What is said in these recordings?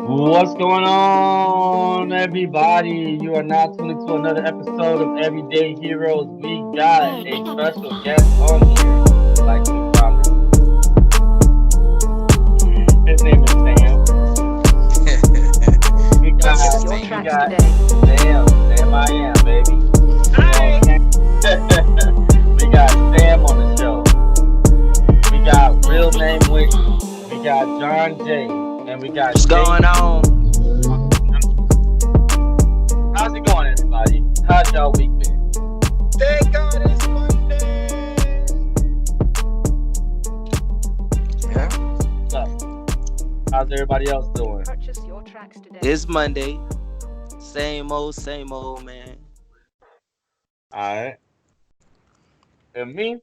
What's going on, everybody? You are now tuned into another episode of Everyday Heroes. We got a special guest on here. Like we promised. His name is Sam. We got, Purchase your we tracks got today. Sam I am, baby. You know what I'm saying? We got Sam on the show. We got Real Name Wish. We got John J. And we got What's going JD. on? How's it going, everybody? How's y'all week been? Thank God it's Monday. Yeah, What's up? How's everybody else doing? Purchase your tracks today. it's Monday. Same old, man. Alright. And me,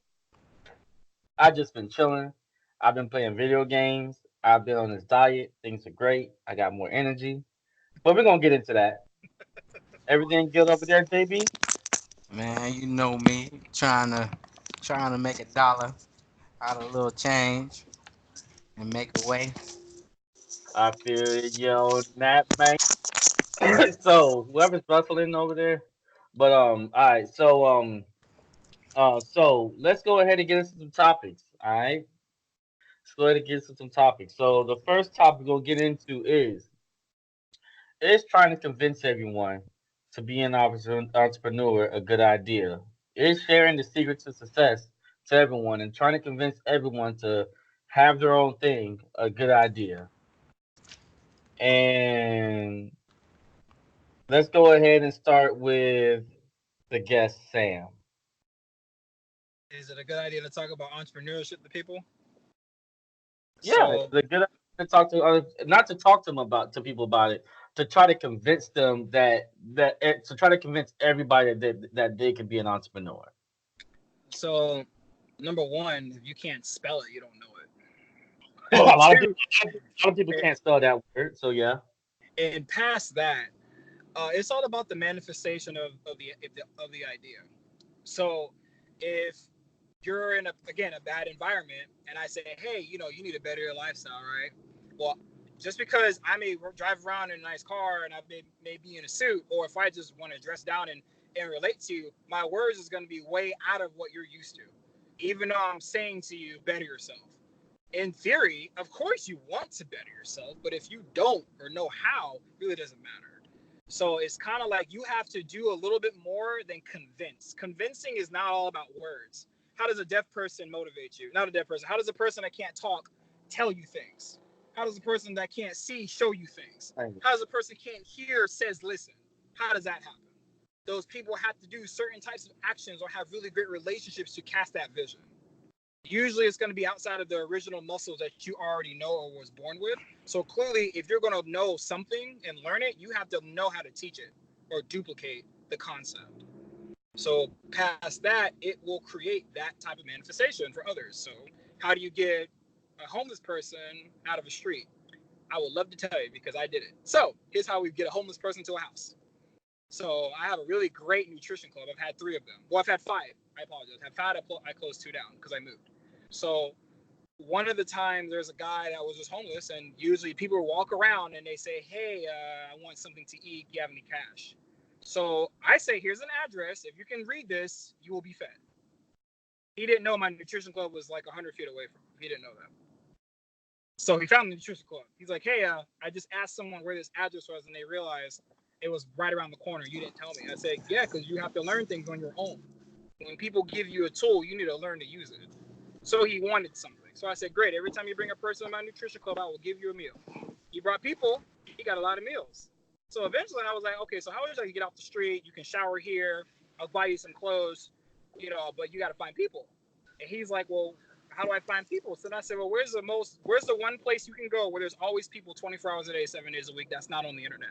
I just been chilling. I've been playing video games. I've been on this diet. Things are great. I got more energy. But we're gonna get into that. Everything good over there, JB? Man, you know me, trying to make $1 out of a little change and make a way. I feel you on that, man. So whoever's bustling over there. But alright, so let's go ahead and get into some topics. Alright. Let's go ahead and get into some topics. So the first topic we'll get into is trying to convince everyone to be an entrepreneur a good idea? Is sharing the secret to success to everyone and trying to convince everyone to have their own thing a good idea? And let's go ahead and start with the guest, Sam. Is it a good idea to talk about entrepreneurship to people? Yeah, So, the good idea to talk to other, not to talk to them about to people about it, to try to convince them to try to convince everybody that they can be an entrepreneur. so number one, if you can't spell it, you don't know A lot of it. people, a lot of people can't spell that word. So yeah. And past that, it's all about the manifestation of the idea. So, if you're in a bad environment, and I say, hey, you need to better your lifestyle, right? Well, just because I may drive around in a nice car and I may be in a suit, or if I just want to dress down and relate to you, my words is going to be way out of what you're used to, even though I'm saying to you, better yourself. In theory, of course, you want to better yourself, but if you don't or know how, it really doesn't matter. So it's kind of like you have to do a little bit more than convince. Convincing is not all about words. How does a deaf person motivate you? Not a deaf person. How does a person that can't talk tell you things? How does a person that can't see show you things? How does a person can't hear says listen? How does that happen? Those people have to do certain types of actions or have really great relationships to cast that vision. Usually it's going to be outside of the original muscles that you already know or was born with. So clearly, if you're going to know something and learn it, you have to know how to teach it or duplicate the concept. So past that, it will create that type of manifestation for others. So how do you get a homeless person out of a street? I would love to tell you because I did it. So here's how we get a homeless person to a house. So I have a really great nutrition club. I've had 3 of them. Well, I've had 5. I apologize. I've had 5. I closed 2 down because I moved. So one of the times there's a guy that was just homeless, and usually people walk around and they say, hey, I want something to eat. Do you have any cash? So I say, here's an address. If you can read this, you will be fed. He didn't know my nutrition club was like 100 feet away from him. He didn't know that. So he found the nutrition club. He's like, hey, I just asked someone where this address was, and they realized it was right around the corner. You didn't tell me. I said, yeah, because you have to learn things on your own. When people give you a tool, you need to learn to use it. So he wanted something. So I said, great. Every time you bring a person to my nutrition club, I will give you a meal. He brought people. He got a lot of meals. So eventually I was like, okay, so how would you like to get off the street? You can shower here. I'll buy you some clothes, but you got to find people. And he's like, well, how do I find people? So then I said, well, where's the one place you can go where there's always people 24 hours a day, 7 days a week that's not on the internet?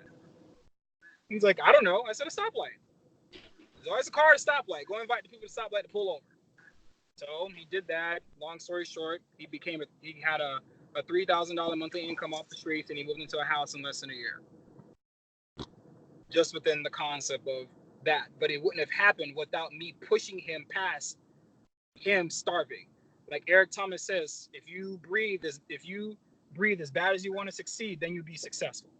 He's like, I don't know. I said, a stoplight. There's always a car at a stoplight. Go invite the people to stoplight to pull over. So he did that. Long story short, he had a $3,000 monthly income off the streets, and he moved into a house in less than a year. Just within the concept of that. But it wouldn't have happened without me pushing him past him starving. Like Eric Thomas says, if you breathe as bad as you want to succeed, then you'll be successful.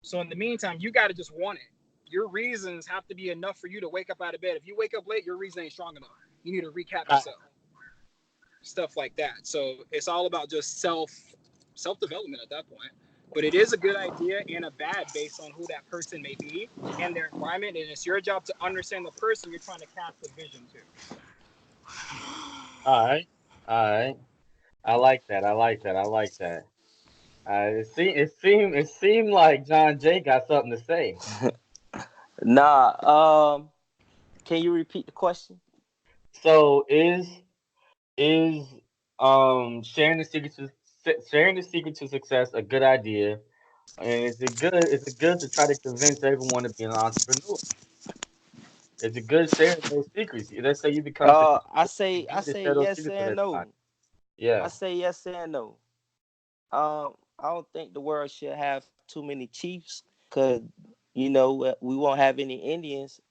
So in the meantime, you got to just want it. Your reasons have to be enough for you to wake up out of bed. If you wake up late, your reason ain't strong enough. You need to recap I, yourself. Stuff like that. So it's all about just self development at that point. But it is a good idea and a bad based on who that person may be and their environment. And it's your job to understand the person you're trying to cast the vision to. all right, all right. I like that. I like that. I like that. It seemed like John Jay got something to say. Nah. Can you repeat the question? So is sharing the secret to success a good idea? And is it good to try to convince everyone to be an entrepreneur? Is it good sharing those secrets? Let's say you become I successful. Is say it I good to say share those yes secrets with and everybody? no. I Yeah. say yes and no. I don't think the world should have too many chiefs, cause we won't have any Indians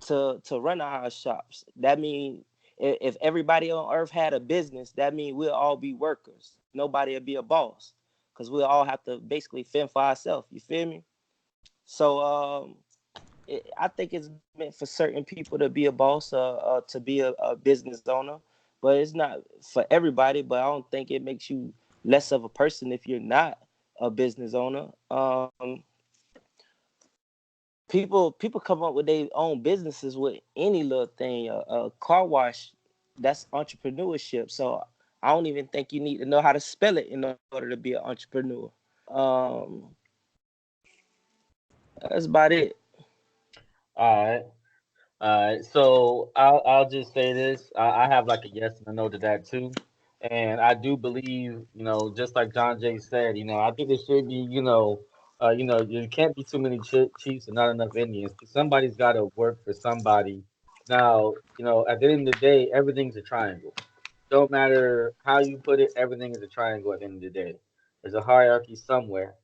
to run our shops. That means if everybody on earth had a business, that means we'll all be workers. Nobody will be a boss, cause we'll all have to basically fend for ourselves. You feel me? So I think it's meant for certain people to be a boss, to be a business owner, but it's not for everybody. But I don't think it makes you less of a person if you're not a business owner. People come up with their own businesses with any little thing. A car wash, that's entrepreneurship. So I don't even think you need to know how to spell it in order to be an entrepreneur. Um, that's about it. All right. All right. So I'll just say this. I have like a yes and a no to that too. And I do believe, just like John Jay said, I think there should be, you can't be too many chiefs and not enough Indians. Somebody's got to work for somebody. Now, at the end of the day, everything's a triangle. Don't matter how you put it, everything is a triangle at the end of the day. There's a hierarchy somewhere.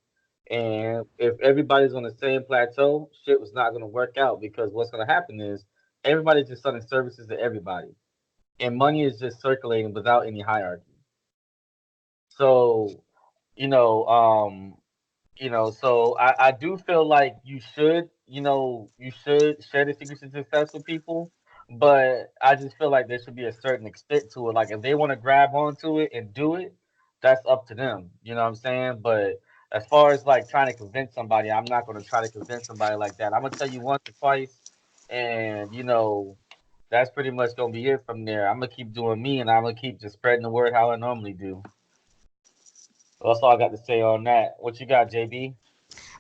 And if everybody's on the same plateau, shit was not going to work out because what's going to happen is everybody's just selling services to everybody. And money is just circulating without any hierarchy. So, you know, um, so I do feel like you should share the secrets of success with people, but I just feel like there should be a certain extent to it. Like if they want to grab onto it and do it, that's up to them. You know what I'm saying? But as far as like trying to convince somebody, I'm not gonna try to convince somebody like that. I'm gonna tell you once or twice, and that's pretty much gonna be it from there. I'm gonna keep doing me, and I'm gonna keep just spreading the word how I normally do. That's all I got to say on that. What you got, JB?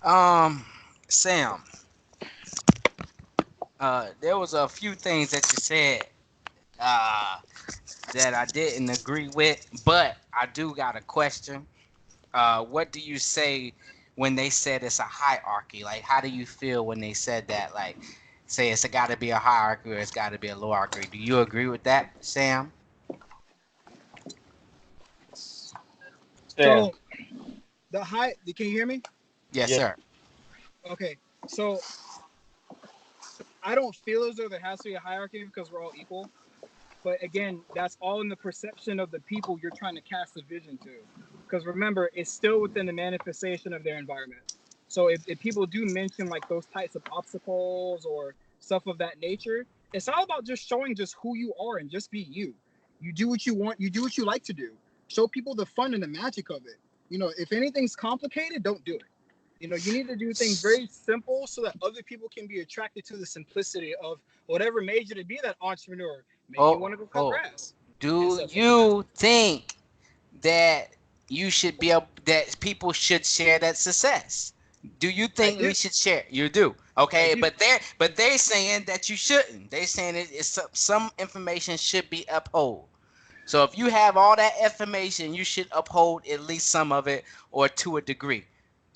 Um, Sam, there was a few things that you said uh, that I didn't agree with, but I do got a question. What do you say when they said it's a hierarchy? Like, how do you feel when they said that? Like, say it's got to be a hierarchy or it's got to be a low hierarchy. Do you agree with that, Sam? Sam. So the high, can you hear me? Yes, Yeah. sir. Okay. So I don't feel as though there has to be a hierarchy because we're all equal. But again, that's all in the perception of the people you're trying to cast a vision to. Because remember, it's still within the manifestation of their environment. So if people do mention like those types of obstacles or stuff of that nature, it's all about just showing just who you are and just be you. You do what you want, you do what you like to do. Show people the fun and the magic of it. If anything's complicated, don't do it. You need to do things very simple so that other people can be attracted to the simplicity of whatever made you to be that entrepreneur. Maybe you Oh, want to go cut oh. grass and Do stuff like that. you think that you should be able, that people should share that success? Do you I think we do. should share? You do. I Okay, do. but they're saying that you shouldn't. They're saying it's some information should be upheld. So if you have all that information, you should uphold at least some of it or to a degree.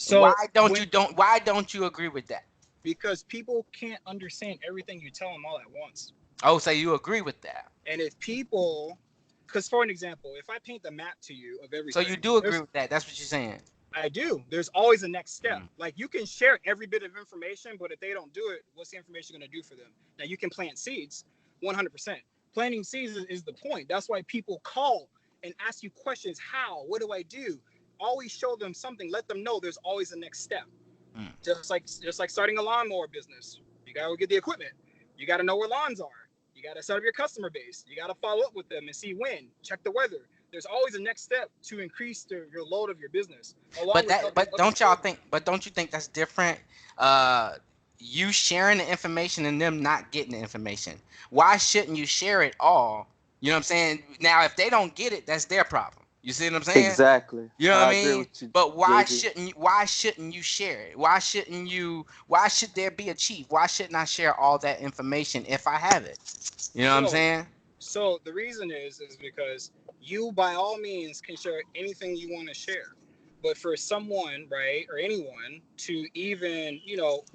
Why So don't you don't why don't you agree with that? because people can't understand everything you tell them all at once. Oh, so you agree with that. And if people, because for an example, if I paint the map to you of So you everything, do agree with that. That's what you're saying. I do. There's always a next step. Mm. Like you can share every bit of information, but if they don't do it, what's the information going to do for them? Now you can plant seeds, 100%. Planting seeds is the point. That's why people call and ask you questions. How? What do I do? Always show them something. Let them know there's always a next step. Mm. Just like starting a lawnmower business, you gotta go get the equipment. You gotta know where lawns are. You gotta set up your customer base. You gotta follow up with them and see when. Check the weather. There's always a next step to increase your load of your business. But don't you think that's different? You sharing the information and them not getting the information. Why shouldn't you share it all? You know what I'm saying? Now, if they don't get it, that's their problem. You see what I'm saying? Exactly. You know what I I agree mean? with you, But JB. why shouldn't you share it? Why should there be a chief? Why shouldn't I share all that information if I have it? You know what I'm saying? So the reason is because you, by all means, can share anything you want to share. But for someone, right, or anyone to even,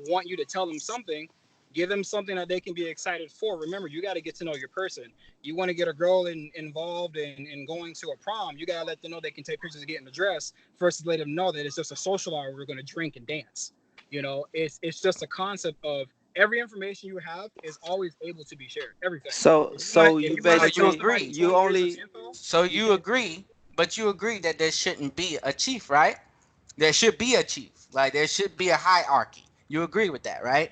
want you to tell them something, give them something that they can be excited for. Remember, you got to get to know your person. You want to get a girl involved in going to a prom, you got to let them know they can take pictures of getting the dress versus let them know that it's just a social hour. We're going to drink and dance. It's just a concept of every information you have is always able to be shared. Everything. So so If you you want to So you tell basically somebody agree? you 20 years of only info, So you you can. agree? But you agree that there shouldn't be a chief, right? There should be a chief. Like there should be a hierarchy. You agree with that, right?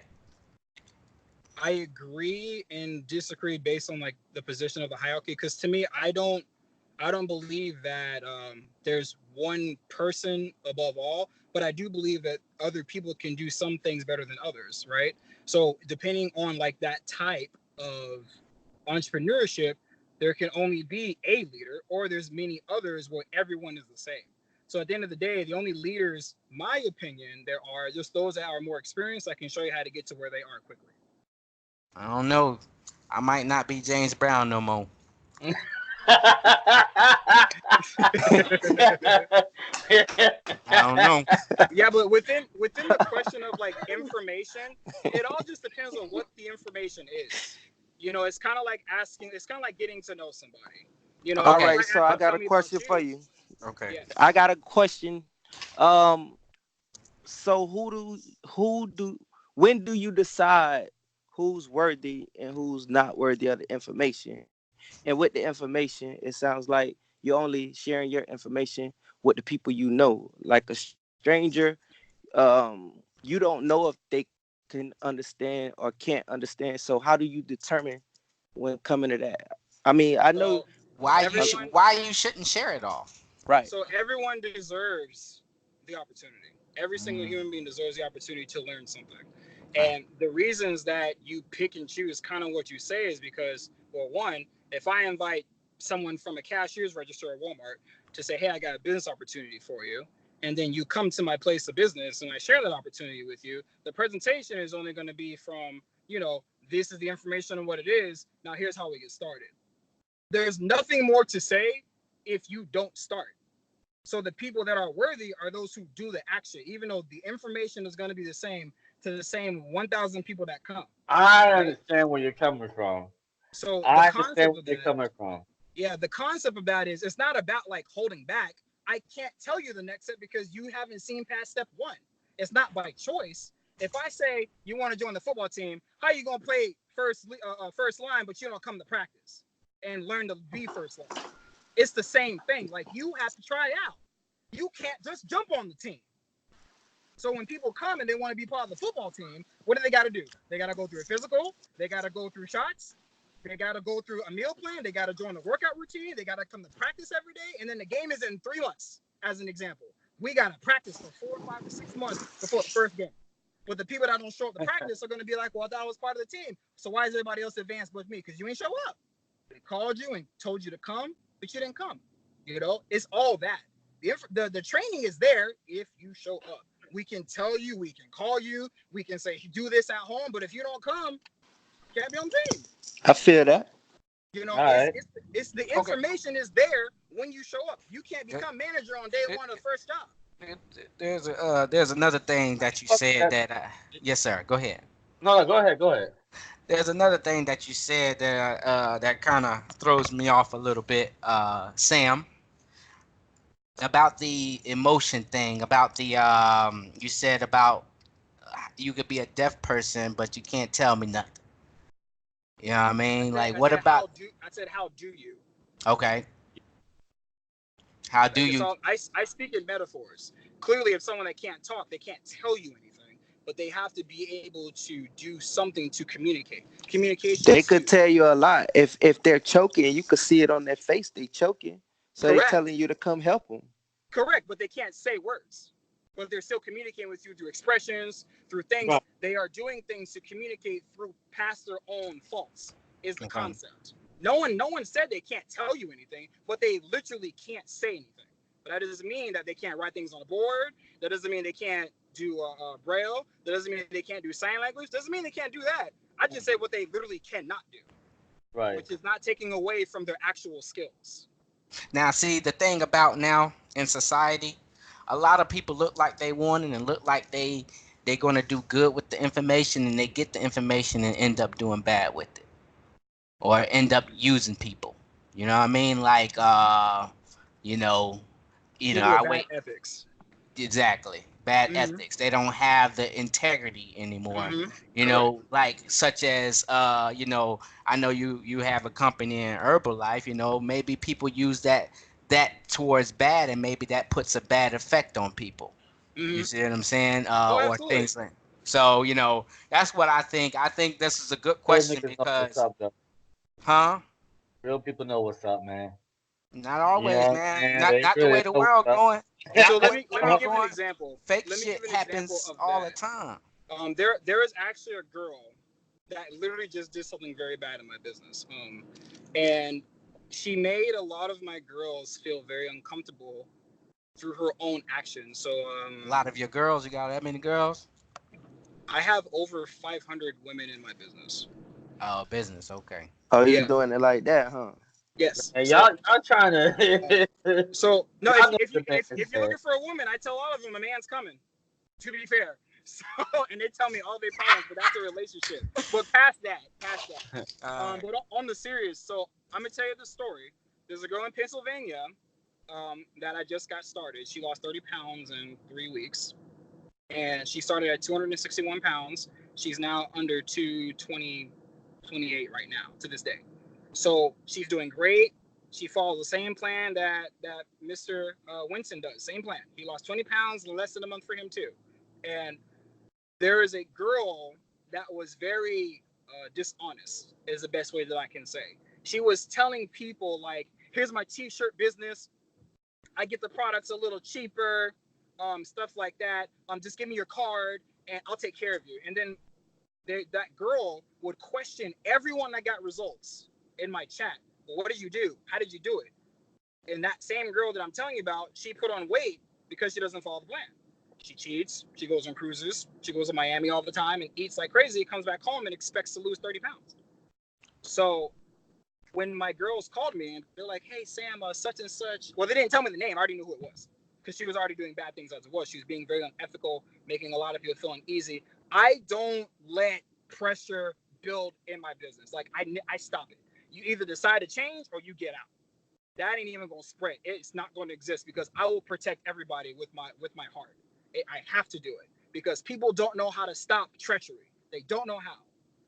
I agree and disagree based on like the position of the hierarchy. Because to me, I don't believe that there's one person above all, but I do believe that other people can do some things better than others, right? So depending on like that type of entrepreneurship, there can only be a leader, or there's many others where everyone is the same. So at the end of the day, the only leaders, my opinion, there are just those that are more experienced that can show you how to get to where they are quickly. I don't know. I might not be James Brown no more. I don't know. Yeah, but within the question of like information, it all just depends on what the information is. It's kind of like asking. It's kind of like getting to know somebody. all If Okay. I right, so ask I you, got tell a me about question for you. you. Okay. Yes. I got a question. Um so who do when do you decide who's worthy and who's not worthy of the information? And with the information, it sounds like you're only sharing your information with the people you know. Like a stranger, you don't know if they can understand or can't understand. So how do you determine when coming to that? I mean, I know. So everyone, Why you shouldn't share it all? Right. so everyone deserves the opportunity. Every single Mm, human being deserves the opportunity to learn something. right. And the reasons that you pick and choose kind of what you say is because, well, one, if I invite someone from a cashier's register at Walmart to say, hey, I got a business opportunity for you, and then you come to my place of business and I share that opportunity with you, the presentation is only going to be from, this is the information on what it is. Now here's how we get started. There's nothing more to say if you don't start. So the people that are worthy are those who do the action, even though the information is going to be the same to the same 1,000 people that come, I right? understand where you're coming from. So the I understand concept where of you're that, coming from. yeah, the concept of that is it's not about like holding back. I can't tell you the next step because you haven't seen past step one. It's not by choice. If I say you want to join the football team, how are you gonna play first line, but you don't come to practice and learn to be first line? It's the same thing. Like you have to try out. You can't just jump on the team. So when people come and they want to be part of the football team, what do they got to do? They got to go through a physical. They got to go through shots. They got to go through a meal plan. They got to join the workout routine. They got to come to practice every day. And then the game is in 3 months, as an example. We got to practice for 4, 5, or 6 months before the first game. But the people that don't show up to practice are going to be like, well, I thought I was part of the team. So why is everybody else advanced but me? Because you ain't show up. They called you and told you to come, but you didn't come. It's all that. The training is there if you show up. We can tell you, we can call you, we can say do this at home, but if you don't come, you can't be on the team. I feel that. All It's right. it's the Okay. information is there when you show up. You can't There- become manager on day there- one of the first job. there's another thing that you said Okay. that. Yes, sir. Go ahead. No, go ahead. Go ahead. There's another thing that you said that kind of throws me off a little bit, Sam, about the emotion thing. About the you said about you could be a deaf person, but you can't tell me nothing. You know what I mean? Like, I what said about? how do you? Okay, how do Like it's you? all I speak in metaphors. Clearly, if someone that can't talk, they can't tell you anything. but they have to be able to do something to communicate. Communication They is could huge. tell you a lot. If they're choking, you could see it on their face. They choking, so they're Correct. telling you to come help them. Correct, but they can't say words. But they're still communicating with you through expressions, through things. Right. They are doing things to communicate through past their own faults. Is the Okay. concept. No one said they can't tell you anything, but they literally can't say anything. But that doesn't mean that they can't write things on a board. That doesn't mean they can't do braille. That doesn't mean they can't do sign language. Doesn't mean they can't do that. I just say what they literally cannot do, Right. which is not taking away from their actual skills. Now, see, the thing about now in society, a lot of people look like they want it and look like they're gonna do good with the information, and they get the information and end up doing bad with it, or end up using people. You know what I mean? Like, you know, People I with bad wait. ethics. Exactly. Bad Mhm. ethics. They don't have the integrity anymore. Mhm. You know, like such as I know you have a company in Herbalife, maybe people use that towards bad, and maybe that puts a bad effect on people. You Mhm. see what I'm saying? Oh, Or absolutely. things like so, that's what I think. I think this is a good Real question niggas know what's because up, though. huh? Real people know what's up, man. Not You always, know what I'm man. saying? Not They the way really the know what's world up. going. So Not the let way me the let me world give an going. example. Fake Let me shit give an example happens of all the that. time. There is actually a girl that literally just did something very bad in my business. And she made a lot of my girls feel very uncomfortable through her own actions. So A lot of your girls, you got that many girls? I have over 500 women in my business. Oh, business, okay. Oh, you Yeah. doing it like that, huh? Yes. And So y'all trying to. so no, Y'all know if the you man if you're said. looking for a woman, I tell all of them a man's coming. To be fair. So and they tell me all their problems, but that's a relationship. But past that. But on the serious, so I'm gonna tell you the story. There's a girl in Pennsylvania that I just got started. She lost 30 pounds in 3 weeks, and she started at 261 pounds. She's now under 220, 28 right now to this day. So she's doing great. She follows the same plan that Mr. WYNTON does. Same plan. He lost 20 pounds in less than a month for him too. And there is a girl that was very dishonest, is the best way that I can say. She was telling people like, here's my t-shirt business. I get the products a little cheaper, stuff like that. Just give me your card and I'll take care of you. And then that girl would question everyone that got results in my chat. Well, what did you do? How did you do it? And that same girl that I'm telling you about, she put on weight because she doesn't follow the plan. She cheats. She goes on cruises. She goes to Miami all the time and eats like crazy. Comes back home and expects to lose 30 pounds. So when my girls called me and they're like, "Hey Sam, such and such." Well, they didn't tell me the name. I already knew who it was because she was already doing bad things as it was. She was being very unethical, making a lot of people feel uneasy. I don't let pressure build in my business. Like I stop it. You either decide to change or you get out. That ain't even gonna spread. It's not going to exist because I will protect everybody with my heart. I have to do it because people don't know how to stop treachery. They don't know how.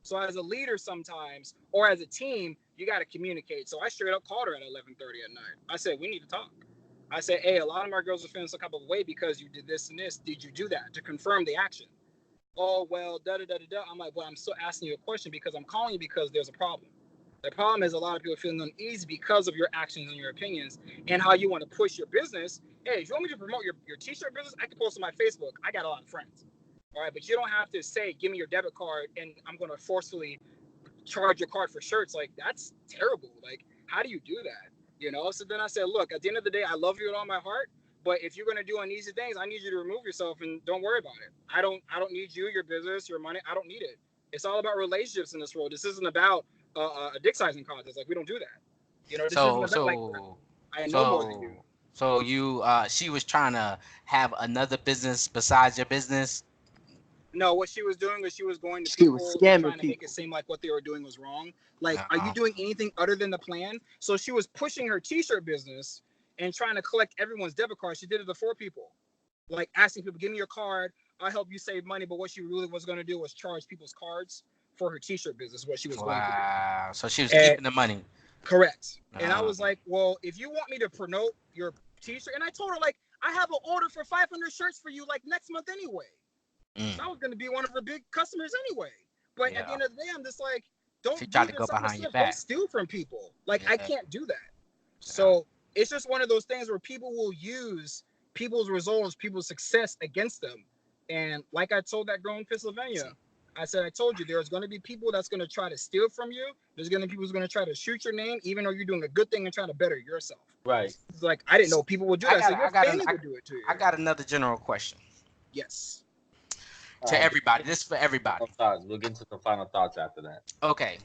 So as a leader sometimes, or as a team, you got to communicate. So I straight up called her at 11:30 at night. I said, we need to talk. I said, hey, a lot of my girls are feeling some type of way because you did this and this. Did you do that to confirm the action? Oh, well, da-da-da-da-da. I'm like, well, I'm still asking you a question because I'm calling you because there's a problem. The problem is a lot of people feeling uneasy because of your actions and your opinions and how you want to push your business. Hey, if you want me to promote your t-shirt business, I can post on my Facebook. I got a lot of friends. All right, but you don't have to say, give me your debit card and I'm going to forcefully charge your card for shirts. Like, that's terrible. Like, how do you do that? So then I said, look, at the end of the day, I love you with all my heart. But if you're gonna do uneasy things, I need you to remove yourself and don't worry about it. I don't need you, your business, your money. I don't need it. It's all about relationships in this world. This isn't about a dick sizing contest. Like, we don't do that. This isn't So about like so I know more than you. so you she was trying to have another business besides your business. No, what she was doing was she was going to She was people and scamming trying to make it people. seem like what they were doing was wrong. Like, are you Uh, doing anything other than the plan? So she was pushing her t-shirt business and trying to collect everyone's debit card. She did it to 4 people, like asking people, "Give me your card. I'll help you save money." But what she really was going to do was charge people's cards for her t-shirt business. What she was going to do. wow. So she was And keeping the money. correct. And I Uh, was like, well, if you want me to promote your t-shirt, and I told her like, I have an order for 500 shirts for you like next month anyway. So I was going to be one of her big customers anyway. But at the Yeah. end of the day, I'm just like, She don't tried do to this go type of behind your stuff. Don't back. steal from people. Like, I Yeah. can't do that. Yeah. So it's just one of those things where people will use people's results, people's success against them. And like I told that girl in Pennsylvania, I said, I told you, there's going to be people that's going to try to steal from you. There's going to be people who's going to try to shoot your name, even though you're doing a good thing and trying to better yourself. Right. It's like, I didn't know people would do that. So your family would do it to you. I got another general question Yes. All to right. everybody. This is for everybody. Final thoughts. We'll get into some final thoughts after that. Okay.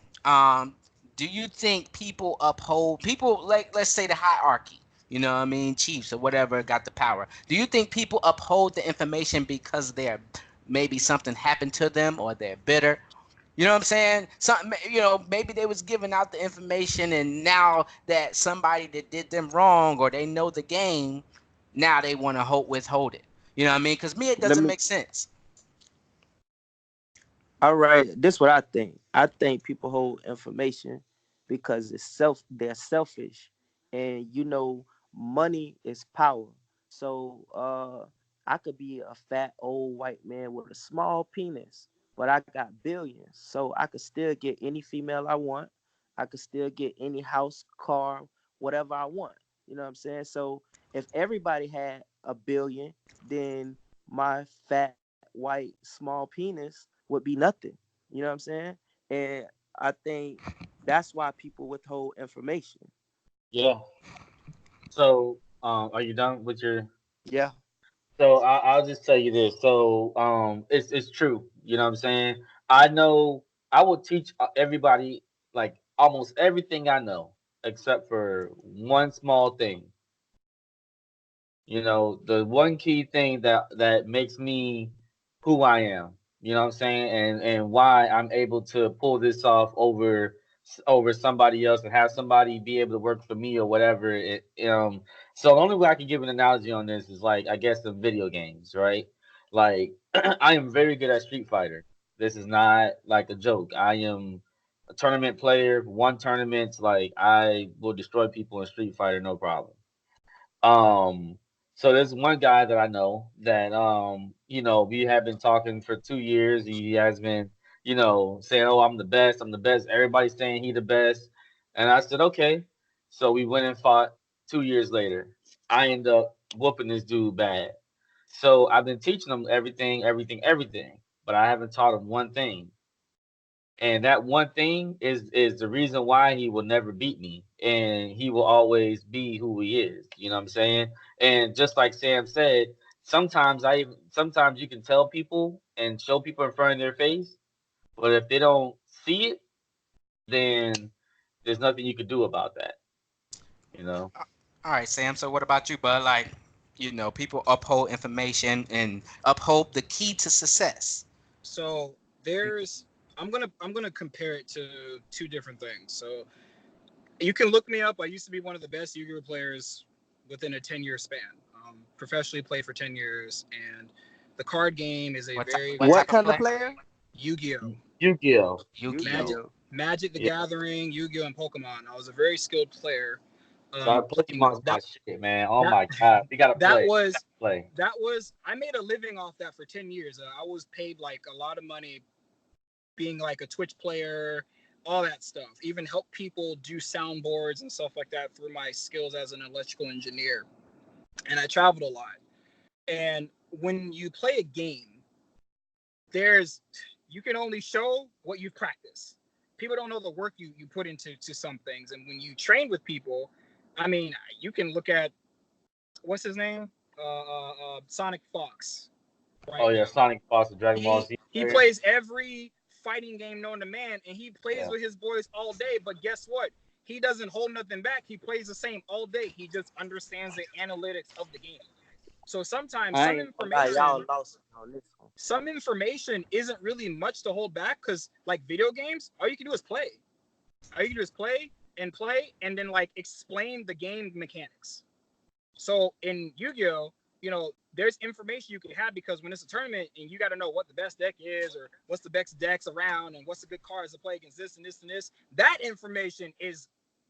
Do you think people uphold people like let's say the hierarchy? You know what I mean, chiefs or whatever got the power. Do you think people uphold the information because they're maybe something happened to them or they're bitter? You know what I'm saying? Something, you know, maybe they was giving out the information and now that somebody that did them wrong or they know the game, now they want to withhold it. You know what I mean? Because me, it Let doesn't me. make sense. All right, this is what I think. I think people hold information because they're selfish, and money is power. So I could be a fat old white man with a small penis, but I got billions. So I could still get any female I want. I could still get any house, car, whatever I want. You know what I'm saying? So if everybody had a billion, then my fat white small penis would be nothing. You know what I'm saying? And I think that's why people withhold information. Yeah. So, are you done with your? Yeah. So I'll just tell you this. So, it's true. You know what I'm saying? I know. I will teach everybody like almost everything I know, except for one small thing. You know, the one key thing that makes me who I am. You know what I'm saying? And why I'm able to pull this off over somebody else and have somebody be able to work for me or whatever. So the only way I can give an analogy on this is like I guess the video games, right? Like I am very good at Street Fighter. This is not like a joke. I am a tournament player. One tournament, like I will destroy people in Street Fighter, no problem. Um, so there's one guy that I know that we have been talking for 2 years. He has been, saying, "Oh, I'm the best. I'm the best." Everybody's saying he the best, and I said, "Okay." So we went and fought. 2 years later, I end up whooping this dude bad. So I've been teaching him everything, everything, everything, but I haven't taught him one thing. And that one thing is the reason why he will never beat me, and he will always be who he is. You know what I'm saying? And just like Sam said, sometimes you can tell people and show people in front of their face, but if they don't see it, then there's nothing you can do about that. You know? All right, Sam. So what about you, bud? Like, you know, people uphold information and uphold the key to success. So there's I'm gonna compare it to two different things. So you can look me up. I used to be one of the best Yu-Gi-Oh players within a 10-year span. Professionally played for 10 years, and the card game is a What type? very What What type of kind of play? player? Yu-Gi-Oh, Yu-Gi-Oh. Magic, Yu-Gi-Oh. Yu-Gi-Oh. Magic the Yeah. Gathering, Yu-Gi-Oh, and Pokemon. I was a very skilled player. That Pokemon's my That shit, man. Oh that my god, we gotta that play. was Play. that was I made a living off that for 10 years. I was paid like a lot of money being like a Twitch player, all that stuff. Even help people do soundboards and stuff like that through my skills as an electrical engineer. And I traveled a lot. And when you play a game, there's you can only show what you've practiced. People don't know the work you put into some things. And when you train with people, I mean, you can look at what's his name, Sonic Fox, Oh right yeah, now. Sonic Foster, Dragon Ball Z He player. plays every fighting game known to man, and he plays Yeah. with his boys all day. But guess what? He doesn't hold nothing back. He plays the same all day. He just understands the analytics of the game. So sometimes I ain't gonna lie, y'all lost me on this one. some information isn't really much to hold back because, like video games, all you can do is play. All you can do is play, and then like explain the game mechanics. So in Yu-Gi-Oh, there's information you can have because when it's a tournament and you got to know what the best deck is or what's the best decks around and what's the good cards to play against this and this and this. That information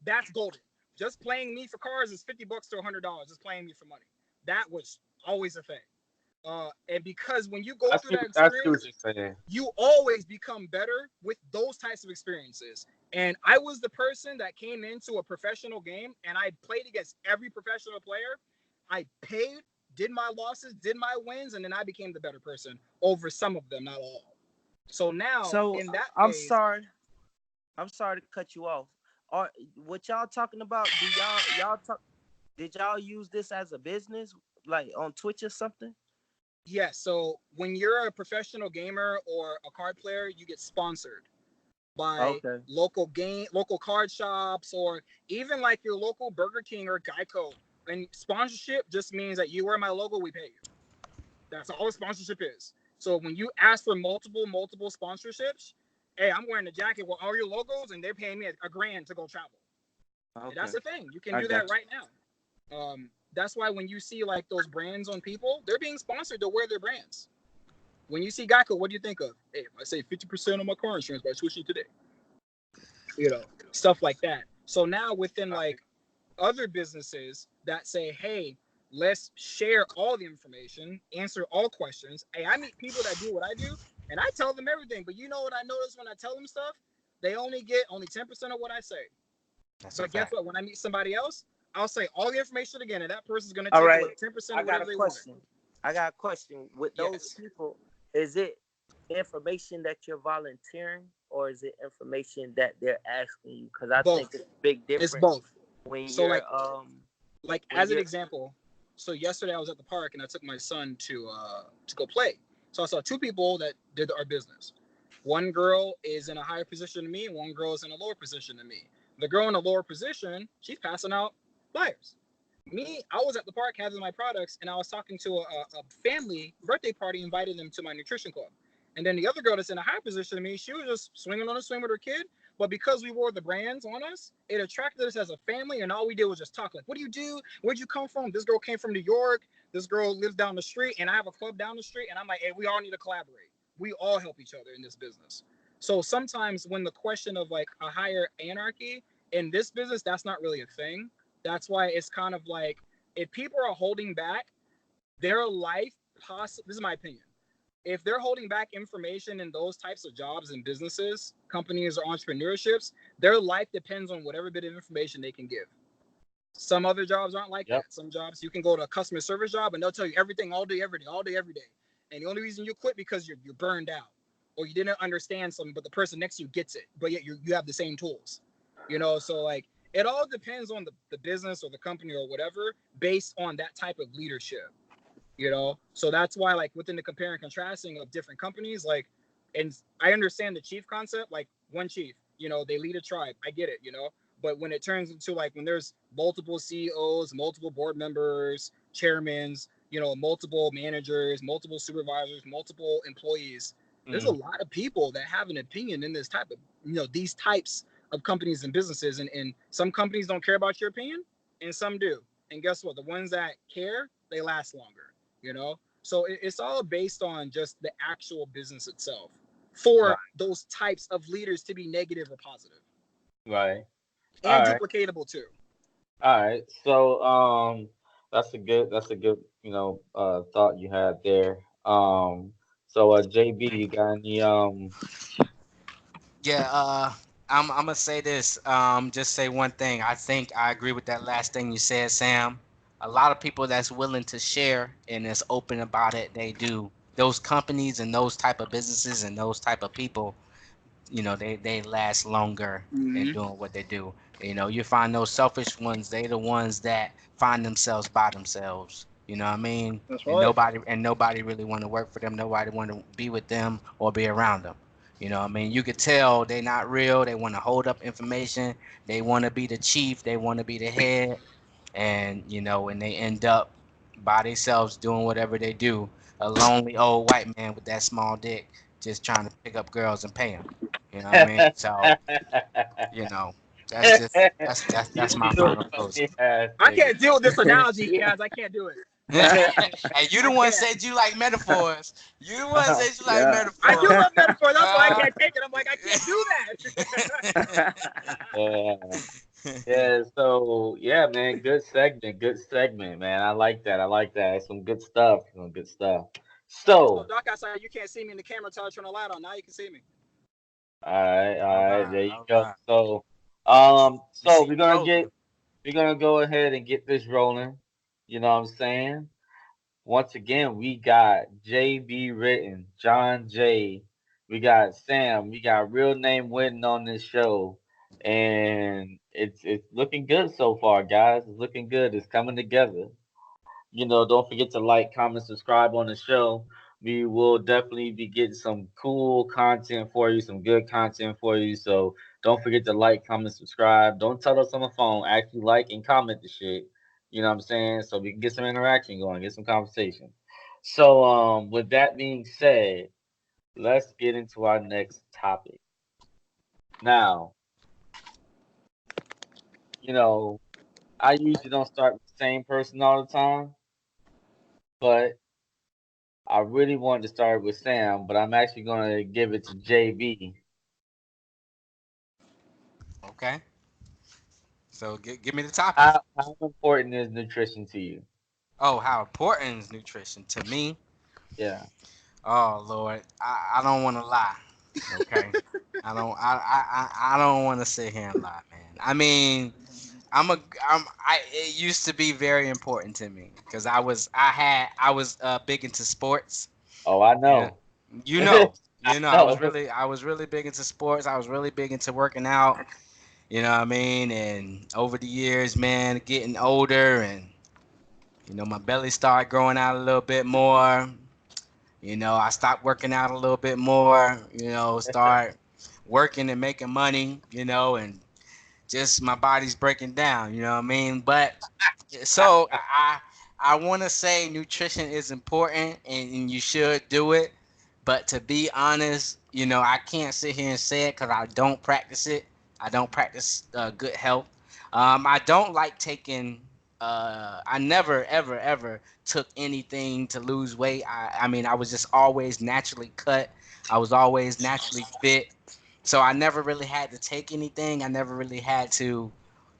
that's golden. Just playing me for cards is $50 to $100. Just playing me for money. That was always a thing. And because when you go I through see. that I see what experience, you're saying. you always become better with those types of experiences. And I was the person that came into a professional game and I played against every professional player. I paid, did my losses, did my wins, and then I became the better person over some of them, not all. So now So in that I'm case, sorry. I'm sorry to cut you off. Are what y'all talking about? Do y'all talk? Did y'all use this as a business, like on Twitch or something? yes. So when you're a professional gamer or a card player, you get sponsored by Okay. local card shops, or even like your local Burger King or Geico. And sponsorship just means that you wear my logo, we pay you. That's all sponsorship is. So when you ask for multiple sponsorships, hey, I'm wearing a jacket with all your logos, and they're paying me a grand to go travel. Okay. That's the thing. You can I do got that right now. That's why when you see like those brands on people, they're being sponsored to wear their brands. When you see Geico, what do you think of? Hey, I say 50% on my car insurance by switching today. You know, stuff like that. So now within like other businesses that say, hey, let's share all the information, answer all questions. Hey, I meet people that do what I do, and I tell them everything. But you know what I notice when I tell them stuff? They only get only 10% of what I say. That's a But guess fact. what? When I meet somebody else, I'll say all the information again, and that person's going to All take right. away 10% I of got whatever a they want. question. I got a question. With those Yes. people, is it information that you're volunteering, or is it information that they're asking you? Because I think Both. it's a big It's difference both. when So you're like when as an you're example, so yesterday I was at the park and I took my son to go play. So I saw two people that did our business. One girl is in a higher position than me, and one girl is in a lower position than me. The girl in a lower position, she's passing out flyers. Me, I was at the park having my products, and I was talking to a family birthday party, invited them to my nutrition club. And then the other girl that's in a higher position than me, she was just swinging on a swing with her kid. But because we wore the brands on us, it attracted us as a family, and all we did was just talk. Like, what do you do? Where'd you come from? This girl came from New York. This girl lives down the street, and I have a club down the street. And I'm like, hey, we all need to collaborate. We all help each other in this business. So sometimes when the question of like a higher anarchy in this business, that's not really a thing. That's why it's kind of like if people are holding back their life, this is my opinion. If they're holding back information in those types of jobs and businesses, companies or entrepreneurships, their life depends on whatever bit of information they can give. Some other jobs aren't like Yep. that. Some jobs you can go to a customer service job and they'll tell you everything all day, every day, all day, every day. And the only reason you quit because you're burned out or you didn't understand something, but the person next to you gets it, but yet you have the same tools. You know, so like it all depends on the business or the company or whatever based on that type of leadership. You know, so that's why like within the compare and contrasting of different companies, like, and I understand the chief concept, like one chief, you know, they lead a tribe, I get it, you know, but when it turns into like when there's multiple CEOs, multiple board members, chairmans, you know, multiple managers, multiple supervisors, multiple employees, there's a lot of people that have an opinion in this type of, you know, these types of companies and businesses, and some companies don't care about your opinion and some do. And guess what, the ones that care, they last longer, you know. So it's all based on just the actual business itself for Right. those types of leaders to be negative or positive Right. All and right. duplicatable too. All right. So that's a good thought you had there. So JB, you got any Yeah, I'm gonna say this. Just say one thing. I think I agree with that last thing you said, Sam. A lot of people that's willing to share and is open about it, they do. Those companies and those type of businesses and those type of people, they last longer in Mm-hmm. doing what they do. You find those selfish ones, they the ones that find themselves by themselves. You know what I mean? That's And right. nobody really want to work for them. Nobody want to be with them or be around them. You know what I mean? You could tell they not real. They want to hold up information. They want to be the chief. They want to be the head. And, when they end up by themselves doing whatever they do, a lonely old white man with that small dick just trying to pick up girls and pay them. You know what I mean? So, you know, that's just you that's my do a final closing. funny ass I nigga. can't deal with this analogy he has. I can't do it. Hey, you the I one can't. said you like metaphors. You the one said you like yeah. I do metaphors. love metaphor. That's why I Uh, can't take it. I'm like, I can't do that. Yeah. Yeah, so yeah, man, good segment, man. I like that. I like that. Some good stuff. Some good stuff. It's so So, dark outside you can't see me in the camera until I turn the light on. Now you can see me. All all right, right, there you all go. right. So, We so see you rolling. we're gonna go ahead and get this rolling. You know what I'm saying? Once again, we got JB written, John J. We got Sam. We got real name Winton on this show, and it's looking good so far, guys. It's looking good. It's coming together. Don't forget to like, comment, subscribe on the show. We will definitely be getting some cool content for you, some good content for you. So don't forget to like, comment, subscribe. Don't tell us on the phone. Actually like and comment the shit. You know what I'm saying? So we can get some interaction going, get some conversation. So with that being said, let's get into our next topic. Now, you know, I usually don't start with the same person all the time, but I really wanted to start with Sam, but I'm actually going to give it to JB. Okay. So give me the topic. How important is nutrition to you? Oh, how important is nutrition to me? Yeah. Oh Lord, I don't want to lie. Okay. I don't want to sit here and lie, man. I mean, it used to be very important to me because I was big into sports. Oh, I Yeah, know. you I know, you know, know. I was really big into sports. I was really big into working out. You know what I mean? And over the years, man, getting older and my belly started growing out a little bit more. I stopped working out a little bit more. Start working and making money. And just my body's breaking down. You know what I mean? But so I want to say nutrition is important and you should do it. But to be honest, I can't sit here and say it because I don't practice it. I don't practice good health. I don't like taking. I never ever ever took anything to lose weight. I mean I was just always naturally cut. I was always naturally fit. So I never really had to take anything. I never really had to,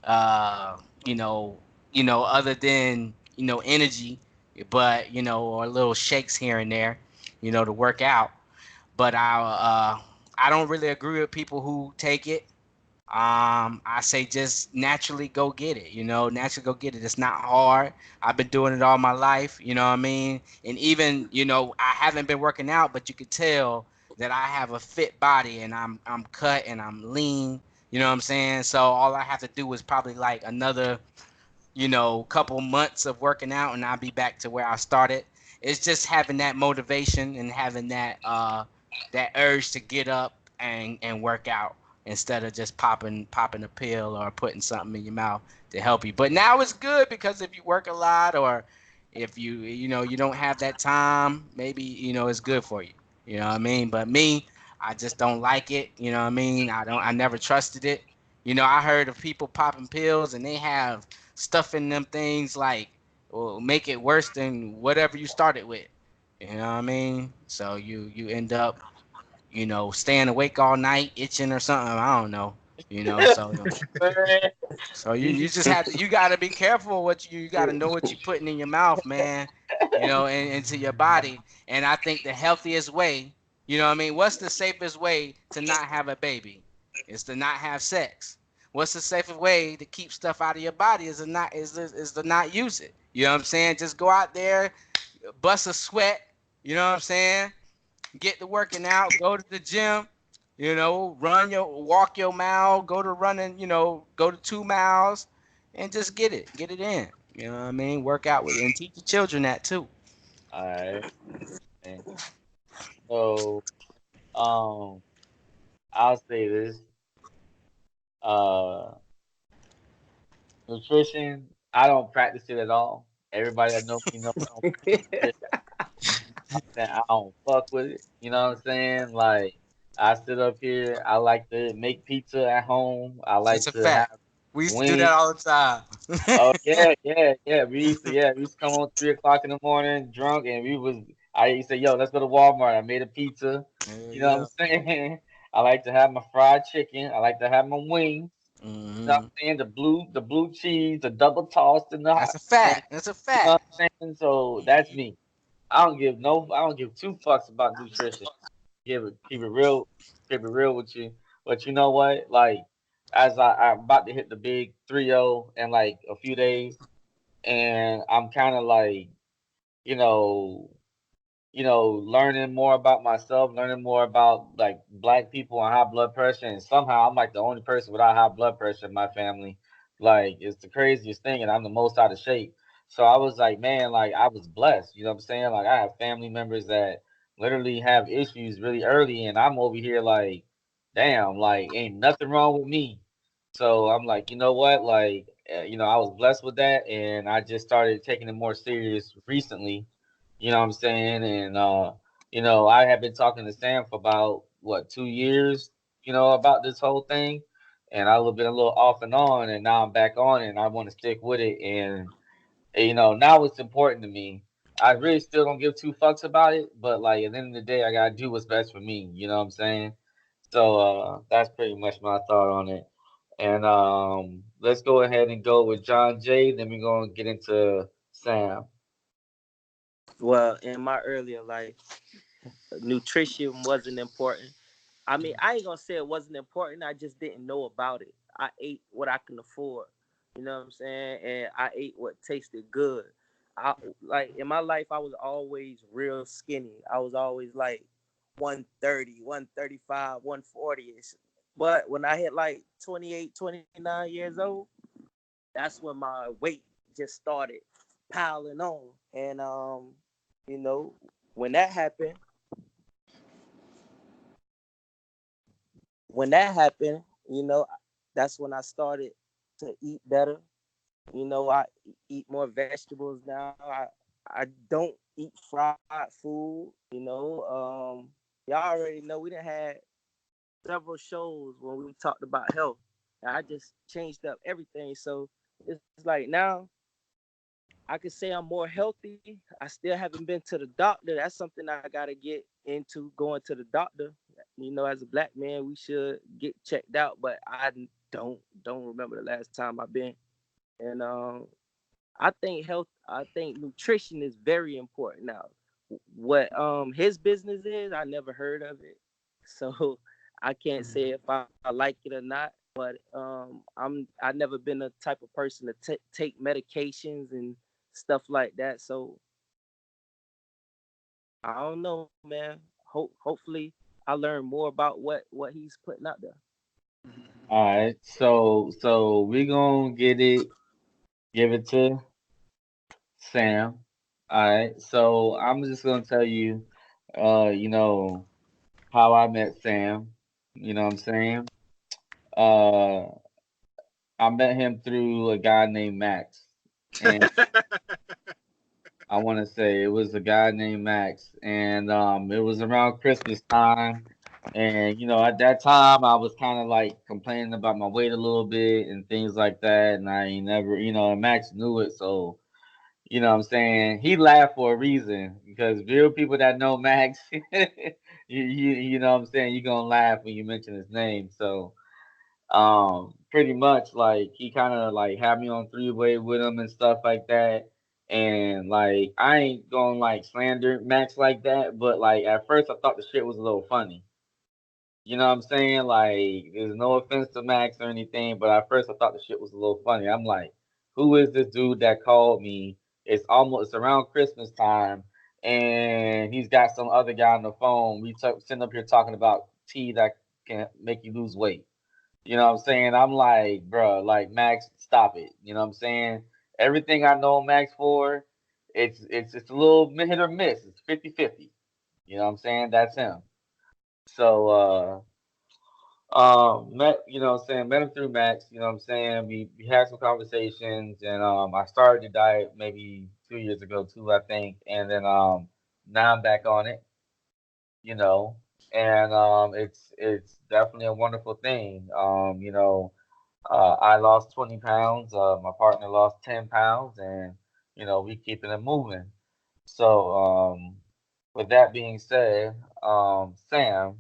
uh, you know, other than energy, but or little shakes here and there, to work out. But I don't really agree with people who take it. I say just naturally go get it. Naturally go get it. It's not hard. I've been doing it all my life. You know what I mean? And even I haven't been working out, but you could tell that I have a fit body and I'm cut and I'm lean. You know what I'm saying? So all I have to do is probably like another couple months of working out and I'll be back to where I started. It's just having that motivation and having that urge to get up and work out instead of just popping a pill or putting something in your mouth to help you. But now it's good because if you work a lot or if you don't have that time, maybe it's good for you. You know what I mean? But me, I just don't like it. You know what I mean? I never trusted it. I heard of people popping pills and they have stuff in them things like will make it worse than whatever you started with. You know what I mean? So you end up staying awake all night, itching or something. I don't know. Man, So you you, just have to you gotta be careful what you gotta know what you're putting in your mouth, man. And into your body. And I think the healthiest way, what I mean, what's the safest way to not have a baby? Is to not have sex. What's the safest way to keep stuff out of your body is to not use it. You know what I'm saying? Just go out there, bust a sweat, you know what I'm saying? Get to working out, go to the gym, walk your mile, go to running, go to 2 miles and just get it in. You know what I mean? Work out with it and teach the children that too. all right. Man. So, um, I'll say this. Uh, Nutrition, I don't practice it at all. Everybody that know me knows I don't practice it. Saying I don't fuck with it. You know what I'm saying? Like I sit up here. I like to make pizza at home. I It's like a to have fact. We used to do that wings. all the time. Oh yeah, yeah, yeah. We used to come on 3 o'clock in the morning drunk, and I used to say, "Yo, let's go to Walmart." I made a pizza. Yeah, You know what I'm yeah. saying? I like to have my fried chicken. I like to have my wings. You know what Hmm. I'm saying? The blue cheese, the double tossed in the That's hot a pan. fact. That's a You know fact. what I'm saying? So that's me. I don't give two fucks about nutrition. Keep it real, keep it real with you. But you know what? Like, as I'm about to hit the big 3-0 in like a few days, and I'm kind of like, you know, learning more about myself, learning more about like black people and high blood pressure, and somehow I'm like the only person without high blood pressure in my family. Like it's the craziest thing, and I'm the most out of shape. So I was like, man, like I was blessed. You know what I'm saying? Like I have family members that literally have issues really early, and I'm over here like, damn, like ain't nothing wrong with me. So I'm like, you know what? Like, I was blessed with that, and I just started taking it more serious recently. You know what I'm saying? And I have been talking to Sam for about what 2 years, about this whole thing. And I've been a little off and on, and now I'm back on, and I want to stick with it. And now it's important to me. I really still don't give two fucks about it, but like at the end of the day, I gotta do what's best for me. You know what I'm saying? So that's pretty much my thought on it. And let's go ahead and go with John Jay. Then we're gonna get into Sam. Well, in my earlier life, nutrition wasn't important. I mean, I ain't gonna say it wasn't important. I just didn't know about it. I ate what I can afford. You know what I'm saying? And I ate what tasted good. I like in my life I was always real skinny. I was always like 130, 135, 140ish. But when I hit like 28, 29 years old, that's when my weight just started piling on. And you know, when that happened, when that happened, you know, that's when I started to eat better. You know, I eat more vegetables now. I don't eat fried food. You know, y'all already know we done had several shows when we talked about health. And I just changed up everything. So it's like now I could say I'm more healthy. I still haven't been to the doctor. That's something I gotta get into, going to the doctor. You know, as a black man, we should get checked out, but I don't remember the last time I've been. And I think nutrition is very important now. What his business is, I never heard of it, so I can't say if I like it or not. But I never been a type of person to take medications and stuff like that. So I don't know, man. Hopefully I learn more about what he's putting out there. All right, so we gonna give it to Sam. All right, so I'm just gonna tell you, how I met Sam. You know what I'm saying? Uh, I met him through a guy named Max, and I want to say it was a guy named Max, and it was around Christmas time, and at that time I was kind of like complaining about my weight a little bit and things like that, and I ain't never, and Max knew it, so what I'm saying, he laughed for a reason because real people that know Max, you know what I'm saying, you gonna laugh when you mention his name, so. Pretty much like he kind of like had me on three-way with him and stuff like that. And like I ain't gonna like slander Max like that, but like at first I thought the shit was a little funny. You know what I'm saying? Like there's no offense to Max or anything, but at first I thought the shit was a little funny. I'm like, who is this dude that called me? It's around Christmas time, and he's got some other guy on the phone. Sitting up here talking about tea that can make you lose weight. You know what I'm saying? I'm like, bro, like Max, stop it. You know what I'm saying? Everything I know Max for, it's just a little hit or miss. It's 50-50. You know what I'm saying? That's him. So met him through Max, you know what I'm saying? We had some conversations and I started the diet maybe 2 years ago too, I think. And then now I'm back on it, you know. And it's definitely a wonderful thing. I lost 20 pounds. My partner lost 10 pounds, and we keeping it moving. So, with that being said, Sam,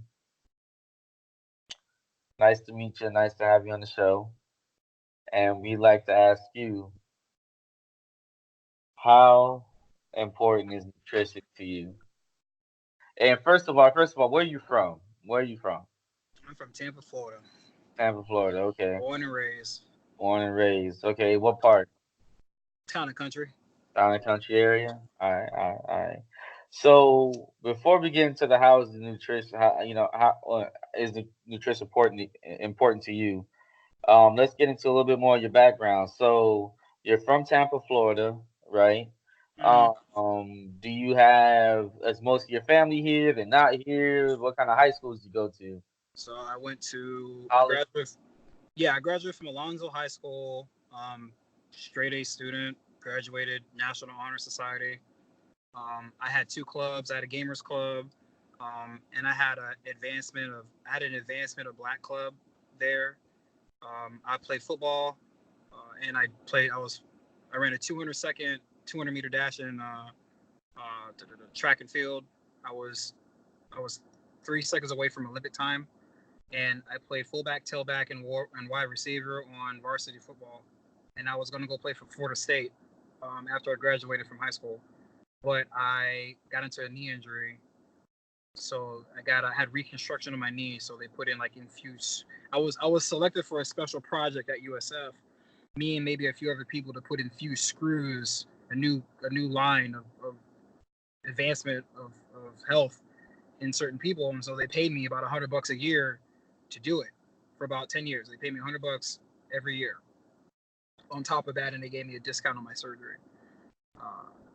nice to meet you. Nice to have you on the show. and we like to ask you, how important is nutrition to you? And first of all, where are you from? Where are you from? I'm from Tampa, Florida. Tampa, Florida. Okay. Born and raised. Born and raised. Okay. What part? Town and country. Down in the country area. All right. All right. All right. So before we get into the how is the nutrition, how how is the nutrition important to you? Let's get into a little bit more of your background. So you're from Tampa, Florida, right? Hmm. Do you have is most of your family here? They're not here. What kind of high schools do you go to? So I College? graduated. Yeah, I graduated from Alonzo High School. Straight A student. Graduated National Honor Society. I had two clubs. I had a gamers club, and I had an advancement of black club there. I played football, and I ran a 200-second 200-meter dash in track and field. I was I was 3 seconds away from Olympic time, and I played fullback, tailback, and wide receiver on varsity football. And I was going to go play for Florida State after I graduated from high school, but I got into a knee injury, so I had reconstruction of my knee. So they put in like infused. I was selected for a special project at USF. Me and maybe a few other people to put infused screws, a new line of advancement of health in certain people, and so they paid me about $100 a year to do it for about 10 years. They paid me $100 every year on top of that, and they gave me a discount on my surgery.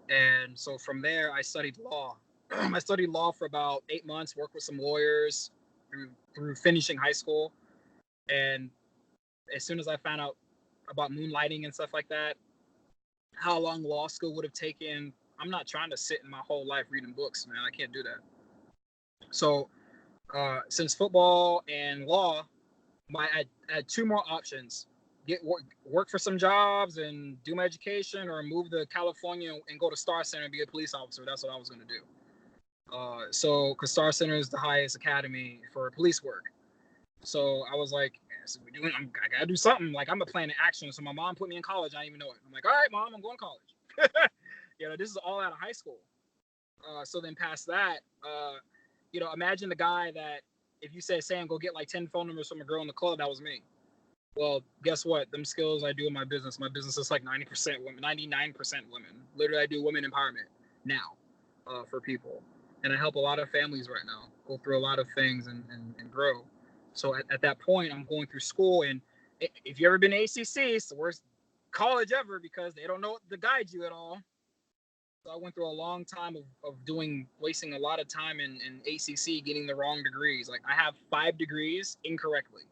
And so from there, I studied law. I studied law for about 8 months, worked with some lawyers through finishing high school. And as soon as I found out about moonlighting and stuff like that, how long law school would have taken, I'm not trying to sit in my whole life reading books, man. I can't do that. So since football and law, I had two more options: work for some jobs and do my education, or move to California and go to Star Center and be a police officer. That's what I was going to do. So, because Star Center is the highest academy for police work. So I was like, so I gotta do something. Like, I'm a plan in action. So my mom put me in college. I didn't even know it. I'm like, all right, mom, I'm going to college. This is all out of high school. So then past that, imagine the guy that if you said, Sam, go get like 10 phone numbers from a girl in the club, that was me. Well, guess what? Them skills I do in my business is like 90% women, 99% women. Literally, I do women empowerment now for people. And I help a lot of families right now go through a lot of things and grow. So at that point, I'm going through school. And if you've ever been to ACC, it's the worst college ever because they don't know what to guide you at all. So I went through a long time of wasting a lot of time in ACC getting the wrong degrees. Like, I have 5 degrees incorrectly.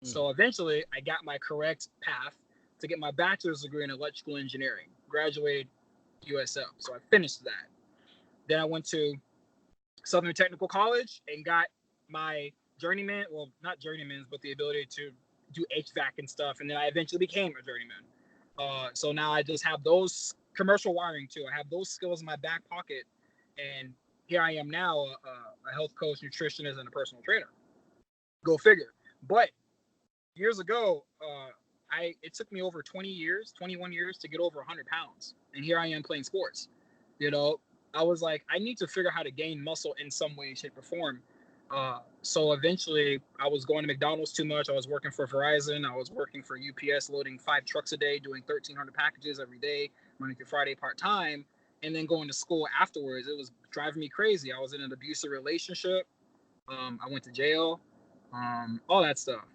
So eventually I got my correct path to get my bachelor's degree in electrical engineering, graduated USF. So I finished that. Then I went to Southern Technical College and got my journeyman, well, not journeyman's, but the ability to do HVAC and stuff. And then I eventually became a journeyman. So now I just have those commercial wiring too. I have those skills in my back pocket. And here I am now, a health coach, nutritionist, and a personal trainer. Go figure. But years ago, it took me over 21 years to get over 100 pounds. And here I am playing sports. I was like, I need to figure out how to gain muscle in some way, shape, or form. So eventually, I was going to McDonald's too much. I was working for Verizon. I was working for UPS, loading 5 trucks a day, doing 1,300 packages every day, Monday through Friday, part-time, and then going to school afterwards. It was driving me crazy. I was in an abusive relationship. I went to jail, all that stuff.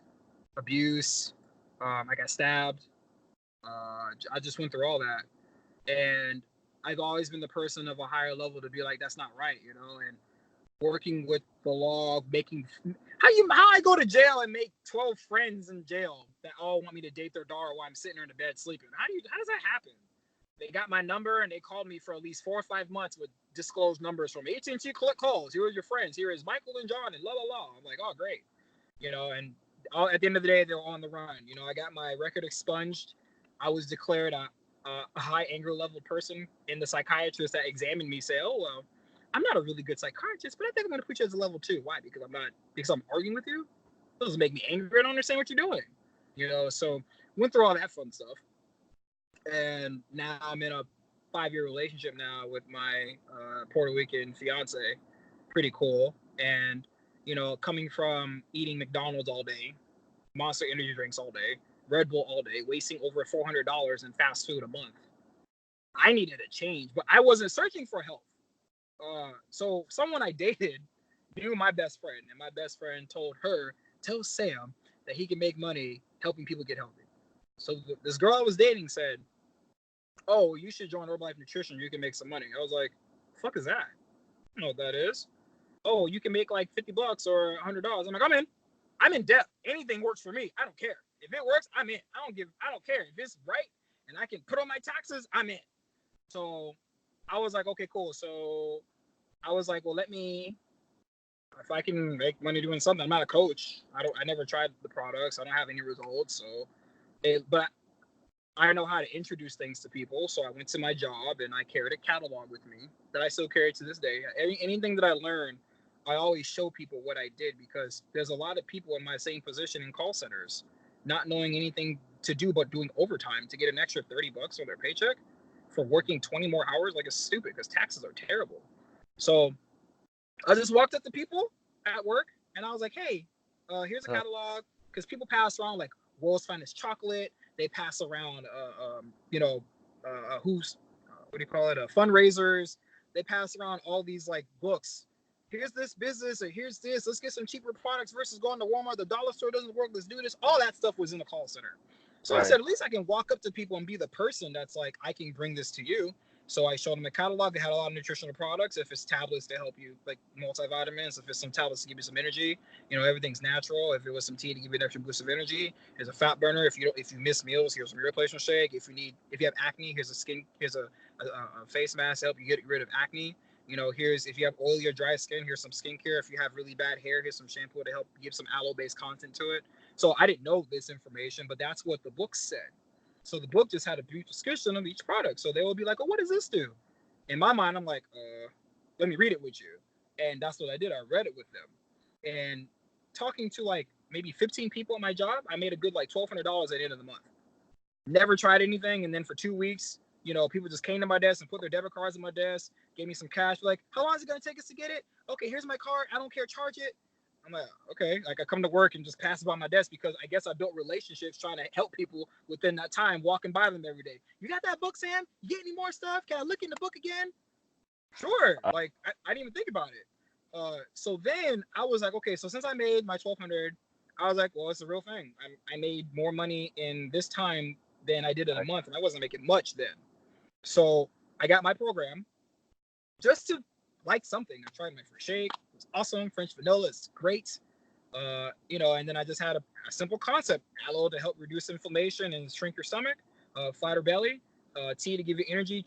Abuse. I got stabbed. I just went through all that. And I've always been the person of a higher level to be like, that's not right, and working with the law, making how I go to jail and make 12 friends in jail that all want me to date their daughter while I'm sitting there in the bed sleeping. How does that happen? They got my number and they called me for at least 4 or 5 months with disclosed numbers from AT&T calls. Here are your friends. Here is Michael and John and la la la. I'm like, oh great, and at the end of the day, they're on the run. I got my record expunged. I was declared a high anger level person, and the psychiatrist that examined me said, oh, well, I'm not a really good psychiatrist, but I think I'm going to put you as a level 2. Why? Because I'm arguing with you? It doesn't make me angry. I don't understand what you're doing. So went through all that fun stuff. And now I'm in a 5-year relationship now with my Puerto Rican fiance. Pretty cool. And, you know, coming from eating McDonald's all day, Monster energy drinks all day, Red Bull all day, wasting over $400 in fast food a month. I needed a change, but I wasn't searching for help. So someone I dated knew my best friend, and my best friend told her, tell Sam that he can make money helping people get healthy. So this girl I was dating said, oh, you should join Herbalife Nutrition. You can make some money. I was like, fuck is that? I don't know what that is. Oh, you can make like $50 or $100. I'm like, I'm in debt. Anything works for me. I don't care. If it works, I'm in. I don't care. If it's right and I can put on my taxes, I'm in. So I was like, okay, cool. So I was like, well, if I can make money doing something, I'm not a coach. I never tried the products. I don't have any results. But I know how to introduce things to people. So I went to my job and I carried a catalog with me that I still carry to this day. Anything that I learned, I always show people what I did, because there's a lot of people in my same position in call centers, not knowing anything to do but doing overtime to get an extra $30 on their paycheck for working 20 more hours. Like, it's stupid because taxes are terrible. So I just walked up to people at work and I was like, hey, here's a catalog, because people pass around like World's Finest Chocolate. They pass around, fundraisers. They pass around all these like books. Here's this business, or here's this. Let's get some cheaper products versus going to Walmart. The dollar store doesn't work. Let's do this. All that stuff was in the call center. So I said, at least I can walk up to people and be the person that's like, I can bring this to you. So I showed them a catalog. They had a lot of nutritional products. If it's tablets to help you, like multivitamins, if it's some tablets to give you some energy, everything's natural. If it was some tea to give you an extra boost of energy, here's a fat burner. If you miss meals, here's some replacement shake. If you have acne, here's a face mask to help you get rid of acne. If you have oily or dry skin, here's some skincare. If you have really bad hair, here's some shampoo to help give some aloe-based content to it. So I didn't know this information, but that's what the book said. So the book just had a brief description of each product. So they will be like, oh, what does this do? In my mind, I'm like, let me read it with you. And that's what I did. I read it with them. And talking to like maybe 15 people at my job, I made a good like $1,200 at the end of the month. Never tried anything. And then for 2 weeks, people just came to my desk and put their debit cards on my desk, gave me some cash. Like, how long is it going to take us to get it? Okay, here's my card. I don't care. Charge it. I'm like, okay. Like, I come to work and just pass it by my desk because I guess I built relationships trying to help people within that time, walking by them every day. You got that book, Sam? You get any more stuff? Can I look in the book again? Sure. Like, I didn't even think about it. So then I was like, okay, so since I made my $1,200, I was like, well, it's a real thing. I made more money in this time than I did in a month, and I wasn't making much then. So I got my program just to like something. I tried my first shake. It was awesome. French vanilla is great. And then I just had a simple concept. Aloe to help reduce inflammation and shrink your stomach. Flatter belly. Tea to give you energy.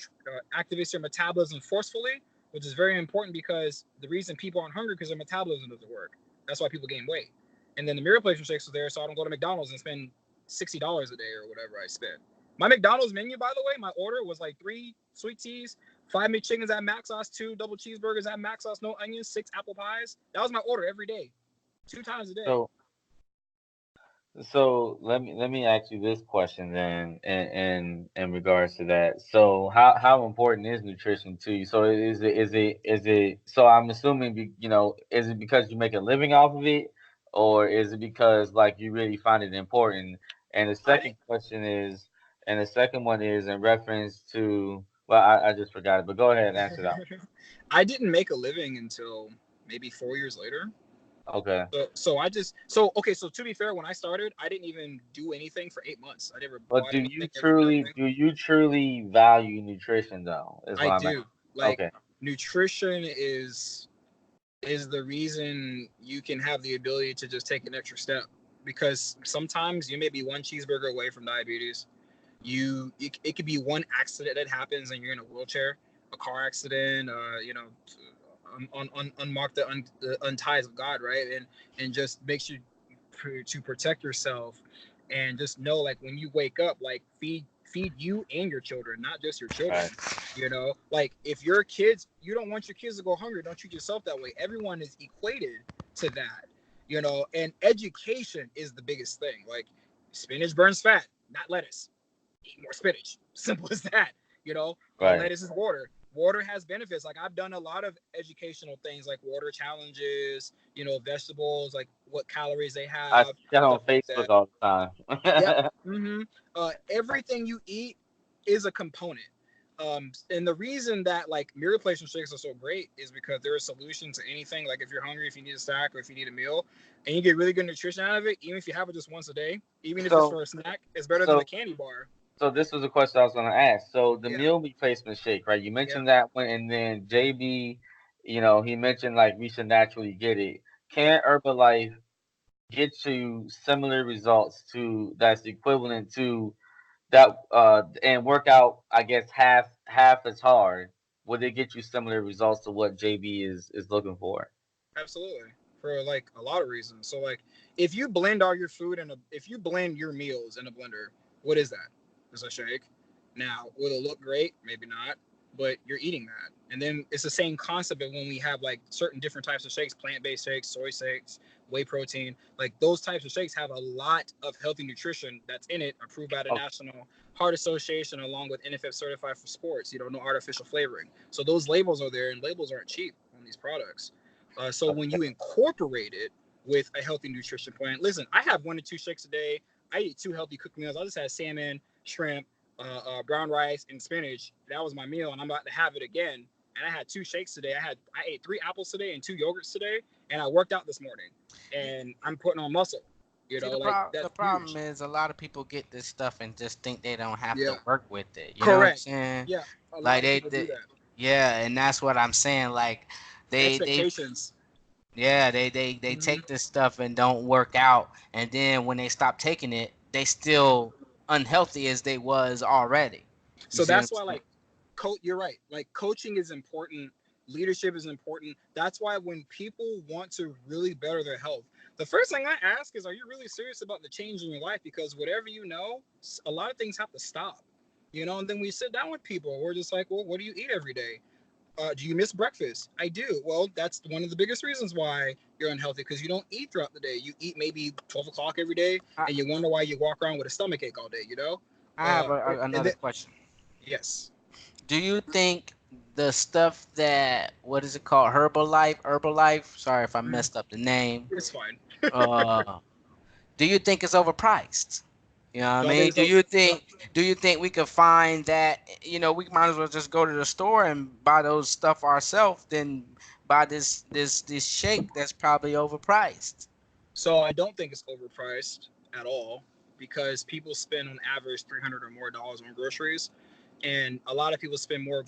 Activates your metabolism forcefully, which is very important because the reason people aren't hungry because their metabolism doesn't work. That's why people gain weight. And then the meal replacement shakes are there, so I don't go to McDonald's and spend $60 a day or whatever I spend. My McDonald's menu, by the way, my order was like 3 sweet teas, 5 McChickens at max sauce, 2 double cheeseburgers at max sauce, no onions, 6 apple pies. That was my order every day, 2 times a day. So let me ask you this question then, in regards to that. So how important is nutrition to you? So is it? So I'm assuming is it because you make a living off of it, or is it because like you really find it important? And the second question is, and the second one is in reference to. Well, I just forgot it, but go ahead and answer that. I didn't make a living until maybe 4 years later. Okay. So to be fair, when I started, I didn't even do anything for 8 months. I never But bought do anything. you truly value nutrition though? Is what I I'm do. Like, okay. nutrition is the reason you can have the ability to just take an extra step, because sometimes you may be one cheeseburger away from diabetes. It could be one accident that happens and you're in a wheelchair, a car accident, unmark the unties of God, right? And just makes you to protect yourself, and just know, like, when you wake up, like, feed you and your children, not just your children. Right. Like, if your kids, you don't want your kids to go hungry, don't treat yourself that way. Everyone is equated to that. And education is the biggest thing. Like, spinach burns fat. not lettuce. Eat more spinach. Simple as that. Right. Lettuce is water. Water has benefits. Like I've done a lot of educational things, like water challenges. Vegetables, like what calories they I have, see that on stuff like Facebook that. all the time. Yep. Everything you eat is a component. And the reason that like meal replacement shakes are so great is because they're a solution to anything. Like if you're hungry, if you need a snack, or if you need a meal, and you get really good nutrition out of it, even if you have it just once a day, even if it's So, for a snack, it's better than so, a candy bar. so this was a question I was going to ask. So the Yeah, meal replacement shake, right? You yeah. mentioned that one, and then JB, he mentioned like we should naturally get it. Can Herbalife get you similar results to that's equivalent to that and work out, I guess, half as hard? Would it get you similar results to what JB is looking for? Absolutely. For like a lot of reasons. So like if you blend all your food if you blend your meals in a blender, what is that? It's a shake. Now, will it look great? Maybe not, but you're eating that. And then it's the same concept of when we have like certain different types of shakes, plant-based shakes, soy shakes, whey protein, like those types of shakes have a lot of healthy nutrition that's in it, approved by the Okay. National Heart Association along with NFF certified for sports, no artificial flavoring. So those labels are there, and labels aren't cheap on these products. So when you incorporate it with a healthy nutrition plan, listen, I have 1 to 2 shakes a day. I eat 2 healthy cooked meals. I just had salmon, shrimp, brown rice, and spinach. That was my meal, and I'm about to have it again. And I had 2 shakes today. I ate 3 apples today and 2 yogurts today, and I worked out this morning. And I'm putting on muscle. See, Like the that's problem huge. is a lot of people get this stuff and just think they don't have Yeah, to work with it. You know what I'm correct. saying? Yeah, a Like lot of people do that. yeah, and that's what I'm saying. Like they Expectations. yeah, they Hmm. take this stuff and don't work out, and then when they stop taking it, they still unhealthy as they was already. You So see what I'm that's why, saying? like, you're right. Like, coaching is important. Leadership is important. That's why when people want to really better their health, the first thing I ask is, are you really serious about the change in your life? Because whatever a lot of things have to stop. And then we sit down with people. We're just like, well, what do you eat every day? Do you miss breakfast? I do. Well, that's one of the biggest reasons why you're unhealthy, because you don't eat throughout the day. You eat maybe 12 o'clock every day, I, and you wonder why you walk around with a stomach ache all day. I have And another then, question. yes. Do you think the stuff that what is it called Herbalife? Sorry if I Mm, messed up the name. it's fine. Uh, do you think it's overpriced? You know what I Do I think mean? so? Do you think we could find that we might as well just go to the store and buy those stuff ourselves than buy this shake that's probably overpriced? So I don't think it's overpriced at all, because people spend on average $300 or more on groceries, and a lot of people spend more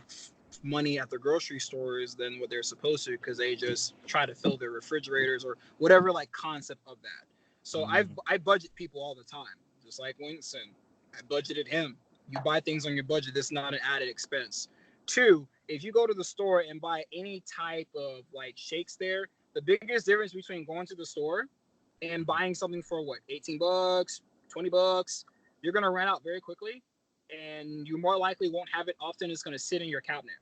money at the grocery stores than what they're supposed to, because they just try to fill their refrigerators or whatever, like, concept of that. So Mm. I budget people all the time, just like Winston. I budgeted him. You buy things on your budget. This is not an added expense. Two, if you go to the store and buy any type of like shakes there, the biggest difference between going to the store and buying something for what, $18, $20, you're gonna run out very quickly, and you more likely won't have it often. It's gonna sit in your cabinet.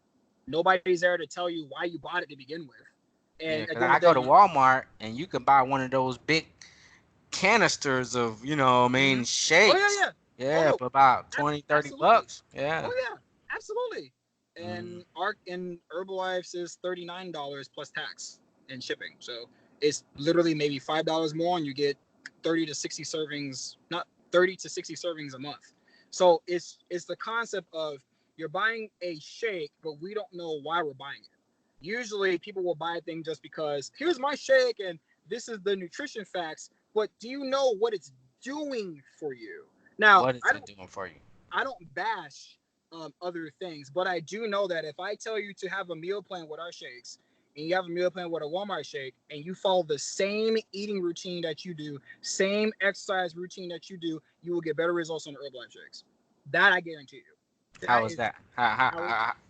Nobody's there to tell you why you bought it to begin with. Yeah, And at 'cause the end I of the go day, to Walmart and you can buy one of those big canisters of, what I mean, Mhm. Oh yeah, shakes. yeah. Oh Yeah, no, for about 20, 30 absolutely. bucks. Yeah. Oh yeah, absolutely. Mm. And Arc and Herbalife says $39 plus tax and shipping. So it's literally maybe $5 more, and you get 30 to 60 servings, not 30 to 60 servings a month. So it's the concept of, you're buying a shake, but we don't know why we're buying it. Usually people will buy a thing just because, here's my shake and this is the nutrition facts, but do you know what it's doing for you? Now, What is it doing for you? I don't bash other things, but I do know that if I tell you to have a meal plan with our shakes, and you have a meal plan with a Walmart shake, and you follow the same eating routine that you do, same exercise routine that you will get better results on the Herbalife shakes. That I guarantee you. How That is is that?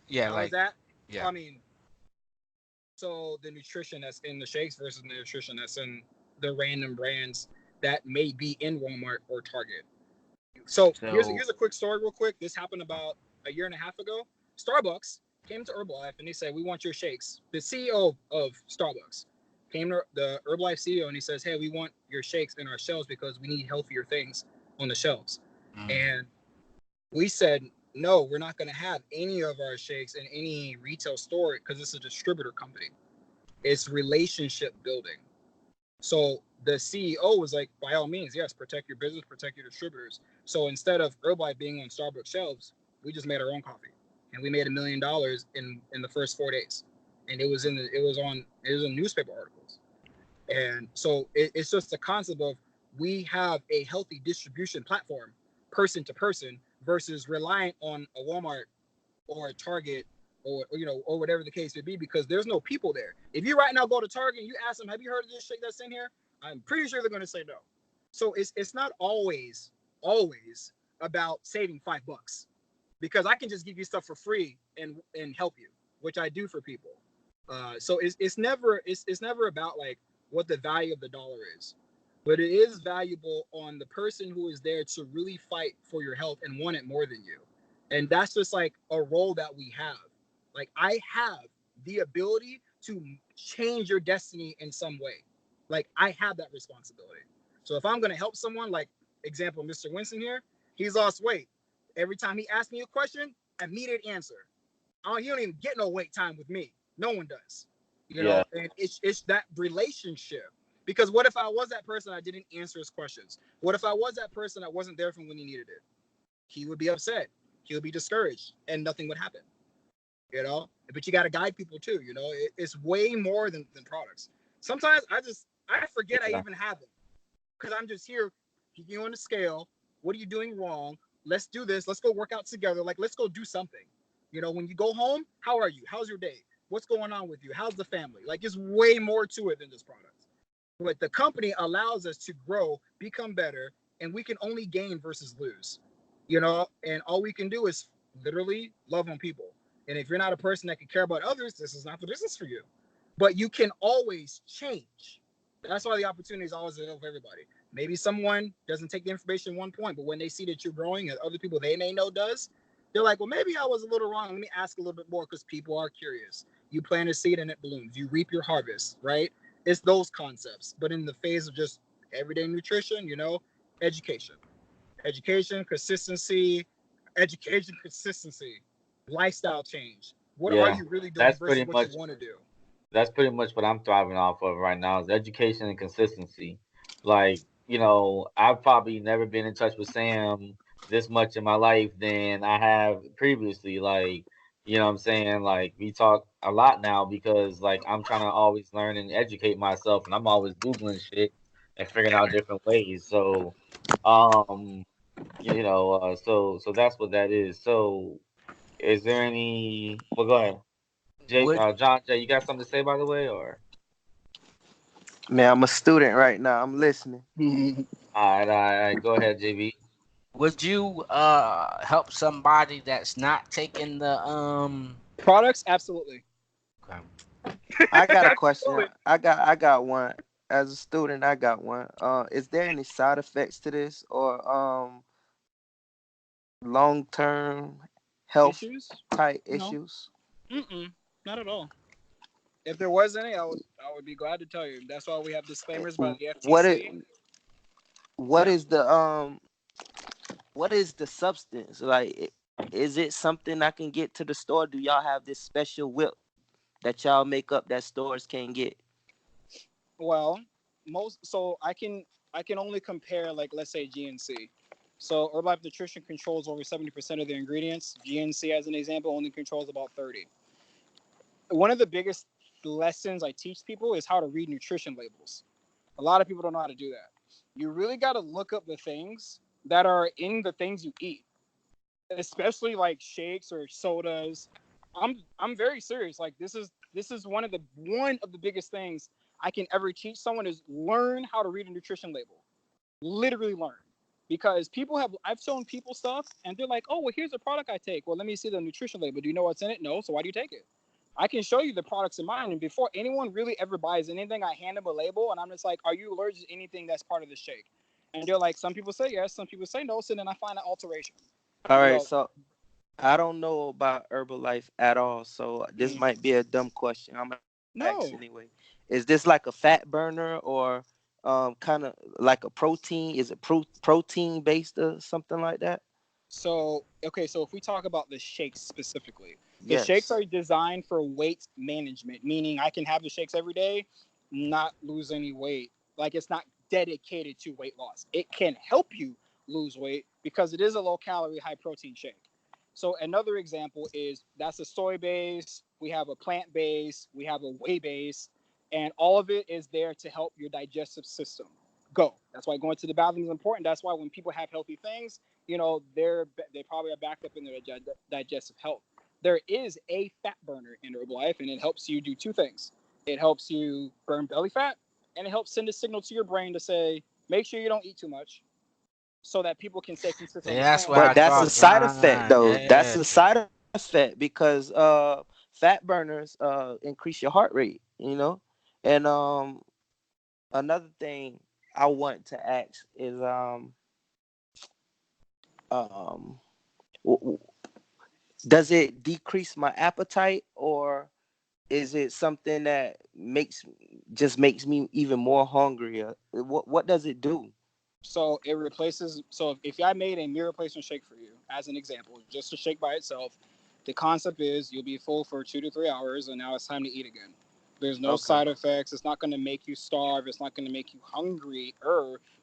Yeah, how is like, that? yeah. I mean, so the nutrition that's in the shakes versus the nutrition that's in the random brands that may be in Walmart or Target. So So, here's a quick story, real quick. This happened about a year and a half ago. Starbucks came to Herbalife and they said, "We want your shakes." The CEO of Starbucks came to the Herbalife CEO and he says, "Hey, we want your shakes in our shelves because we need healthier things on the shelves." And we said, no, we're not going to have any of our shakes in any retail store because it's a distributor company. It's relationship building. So the CEO was like, by all means, yes, protect your business, protect your distributors. So instead of Herbalife being on Starbucks shelves, we just made our own coffee, and we made $1 million in the first 4 days, and it was in newspaper articles. And so it's just the concept of we have a healthy distribution platform, person to person, versus relying on a Walmart or a Target or whatever the case may be, because there's no people there. If you right now go to Target and you ask them, have you heard of this shake that's in here? I'm pretty sure they're going to say no. So it's not always about saving $5, because I can just give you stuff for free and help you, which I do for people. So it's never about like what the value of the dollar is, but it is valuable on the person who is there to really fight for your health and want it more than you. And that's just like a role that we have. Like, I have the ability to change your destiny in some way. Like, I have that responsibility. So if I'm going to help someone, like example, Mr. Winston here, he's lost weight. Every time he asks me a question, immediate answer. He don't even get no wait time with me. No one does. And it's that relationship. Because what if I was that person, I didn't answer his questions? What if I was that person that wasn't there for him when he needed it? He would be upset. He would be discouraged, and nothing would happen. But you got to guide people too. It's way more than products. Sometimes I forget I even have them, because I'm just here, you on the scale. What are you doing wrong? Let's do this. Let's go work out together. Like, let's go do something. When you go home, how are you? How's your day? What's going on with you? How's the family? Like, it's way more to it than just products. But the company allows us to grow, become better, and we can only gain versus lose. And all we can do is literally love on people. And if you're not a person that can care about others, this is not the business for you. But you can always change. That's why the opportunity is always available for everybody. Maybe someone doesn't take the information at one point, but when they see that you're growing and other people they may know does, they're like, well, maybe I was a little wrong. Let me ask a little bit more, because people are curious. You plant a seed and it blooms. You reap your harvest, right? It's those concepts. But in the phase of just everyday nutrition, education, consistency, lifestyle change. What are you really doing versus what you want to do? That's pretty much what I'm thriving off of right now, is education and consistency. Like, I've probably never been in touch with Sam this much in my life than I have previously. Like, what I'm saying? Like, we talk a lot now because like I'm trying to always learn and educate myself, and I'm always Googling shit and figuring out different ways. So so that's what that is. So is there any, well, go ahead. Would John Jay, you got something to say, by the way, or? Man, I'm a student right now. I'm listening. All right, go ahead, JB. would you help somebody that's not taking the Products, absolutely. okay. I got a question. I got one. As a student, I got one. Is there any side effects to this, or long term health Issues? type No. issues? Not at all. If there was any, I would be glad to tell you. That's why we have disclaimers by the What FTC. is what is the substance? Like, is it something I can get to the store? Do y'all have this special whip that y'all make up that stores can't get? Well, so I can only compare, like, let's say GNC. So Herbalife Nutrition controls over 70% of the ingredients. GNC, as an example, only controls about 30. One of the biggest lessons I teach people is how to read nutrition labels. A lot of people don't know how to do that. You really got to look up the things that are in the things you eat, especially like shakes or sodas. I'm very serious. Like, this is one of the biggest things I can ever teach someone, is learn how to read a nutrition label. Literally learn. Because I've shown people stuff and they're like, oh, well, here's a product I take. Well, let me see the nutrition label. Do you know what's in it? No. So why do you take it? I can show you the products in mine. And before anyone really ever buys anything, I hand them a label and I'm just like, are you allergic to anything that's part of the shake? And they're like, some people say yes, some people say no. So then I find an alteration. All right, so I don't know about Herbalife at all, so this might be a dumb question. I'm gonna ask No. anyway. Is this like a fat burner, or kind of like a protein? Is it protein based or something like that? So, okay, so if we talk about the shakes specifically, the shakes Yes. are designed for weight management, meaning I can have the shakes every day, not lose any weight. Like it's not dedicated to weight loss. It can help you lose weight because it is a low calorie, high protein shake. So another example is that's a soy base, we have a plant base, we have a whey base, and all of it is there to help your digestive system go. That's why going to the bathroom is important. That's why when people have healthy things, they probably are backed up in their digestive health. There is a fat burner in Herbalife, and it helps you do two things. It helps you burn belly fat, and it helps send a signal to your brain to say, make sure you don't eat too much, so that people can stay consistent See, on the that's plan. where I But that's draw a the side effect line. though. That's Yeah. a side effect because fat burners increase your heart rate, you know? And another thing I want to ask is um w- w- does it decrease my appetite, or is it something that makes me even more hungrier? What does it do? So it replaces. So if I made a meal replacement shake for you, as an example, just a shake by itself, the concept is you'll be full for 2 to 3 hours, and now it's time to eat again. There's no Okay. side effects. It's not going to make you starve. It's not going to make you hungry.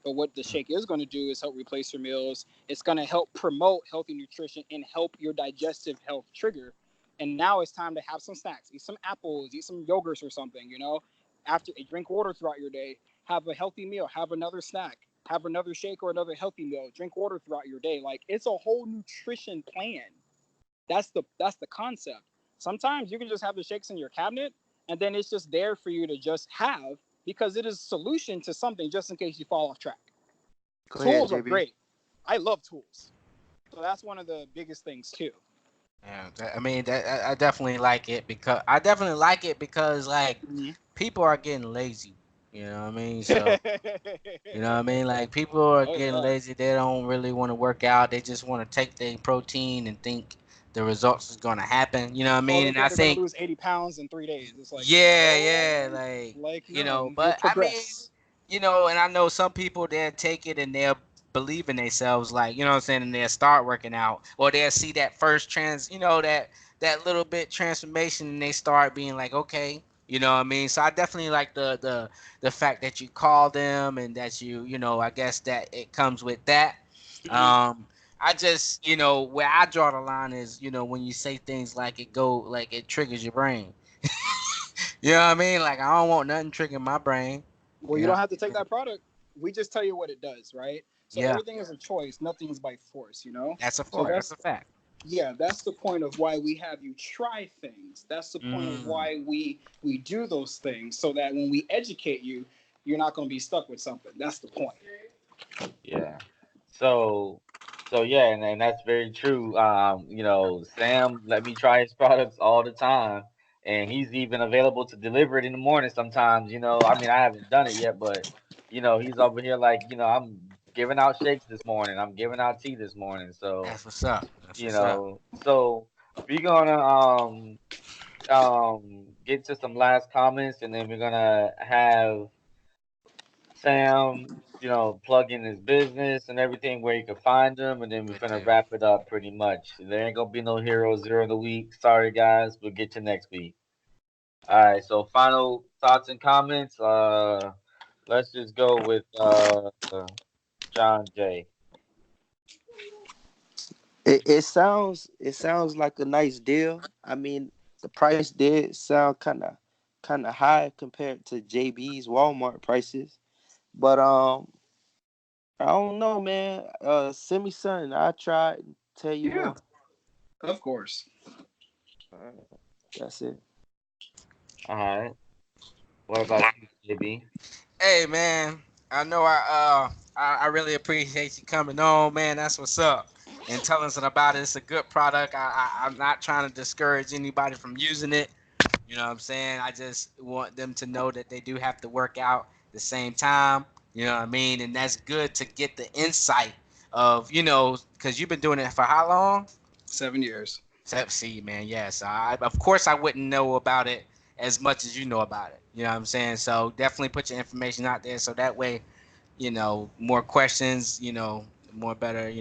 But what the shake is going to do is help replace your meals. It's going to help promote healthy nutrition and help your digestive health trigger. And now it's time to have some snacks. Eat some apples. Eat some yogurts or something. After drink water throughout your day. Have a healthy meal. Have another snack, have another shake or another healthy meal, drink water throughout your day. Like it's a whole nutrition plan. That's the concept. Sometimes you can just have the shakes in your cabinet and then it's just there for you to just have because it is a solution to something just in case you fall off track. Go ahead, Tools are JB. great. I love tools. So that's one of the biggest things too. Yeah, I mean, I definitely like it because like Mm-hmm. people are getting lazy. You know what I mean? So you know what I mean? Like people are Oh getting yeah. lazy. They don't really want to work out. They just want to take their protein and think the results is gonna happen. You know what I Oh, mean? they And I think they're gonna think lose 80 pounds in 3 days. It's like yeah, yeah, no, like like you know. no, you'll But I mean, progress. and I know some people they'll take it and they'll believe in themselves, like you know what I'm saying, and they'll start working out, or they'll see that first that little bit transformation, and they start being like, okay, you know what I mean. So I definitely like the fact that you call them and that I guess that it comes with that. Mm-hmm. Um, I just where I draw the line is when you say things like it triggers your brain. You know what I mean? Like I don't want nothing triggering my brain. Well, You you know? don't have to take that product. We just tell you what it does, right? So Yeah, everything is a choice. Nothing's by force. that's a So fact. That's that's a fact. yeah, that's the point of why we have you try things. That's the point of Mm. why we do those things so that when we educate you, you're not going to be stuck with something. That's the point. Yeah. So, so yeah, and that's very true. Sam let me try his products all the time, and he's even available to deliver it in the morning sometimes. I mean, I haven't done it yet, but he's over here like, I'm giving out shakes this morning. I'm giving out tea this morning. So, That's what's up. That's what's up. so we're gonna get to some last comments, and then we're gonna have Sam, plug in his business and everything where you can find him, and then we're Good gonna deal. wrap it up pretty much. There ain't gonna be no hero zero of the week. Sorry guys, we'll get you next week. All right, so final thoughts and comments. Let's just go with John J. It sounds like a nice deal. I mean, the price did sound kind of high compared to JB's Walmart prices, but I don't know, man. Send me something. I try and tell you Yeah, more. of course. That's it. All right. What about you, JB? Hey man, I know I really appreciate you coming on, man. That's what's up. And telling us about it. It's a good product. I'm not trying to discourage anybody from using it. You know what I'm saying? I just want them to know that they do have to work out the same time. You know what I mean? And that's good to get the insight of, because you've been doing it for how long? 7 years. See, man, yes. Of course I wouldn't know about it as much as you know about it. You know what I'm saying? So definitely put your information out there so that way, more questions, more better,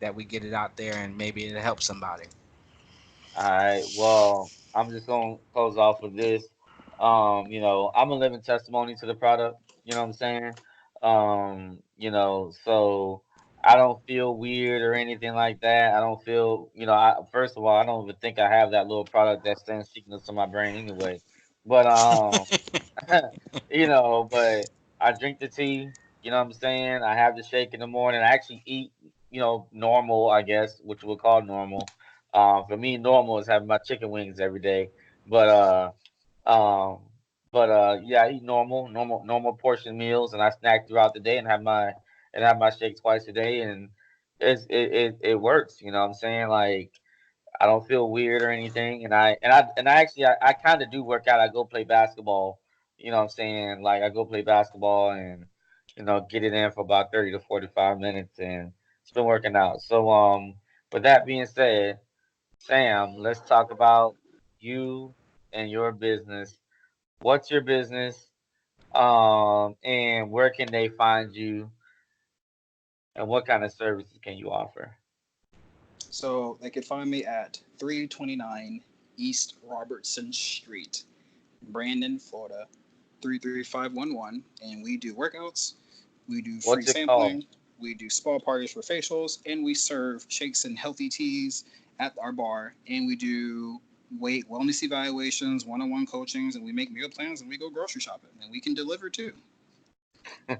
that we get it out there and maybe it'll help somebody. All right. Well, I'm just gonna close off with this. I'm a living testimony to the product. You know what I'm saying? So I don't feel weird or anything like that. I don't feel, first of all, I don't even think I have that little product that sends signals to my brain anyway. But but I drink the tea. You know what I'm saying? I have the shake in the morning. I actually eat, normal, I guess, which we'll call normal. For me, normal is having my chicken wings every day. But um, yeah, I eat normal portion meals, and I snack throughout the day and have my shake twice a day, and it works. You know what I'm saying? Like I don't feel weird or anything, and I actually I kind of do work out. I go play basketball. You know what I'm saying? Like I go play basketball and get it in for about 30 to 45 minutes, and it's been working out. So with that being said. Sam, let's talk about you and your business. What's your business? And where can they find you? And what kind of services can you offer? So they could find me at 329 East Robertson Street, Brandon, Florida, 33511. And we do workouts, we do free What's it called? sampling, we do spa parties for facials, and we serve shakes and healthy teas at our bar. And we do weight wellness evaluations, one-on-one coachings, and we make meal plans and we go grocery shopping. And we can deliver too. All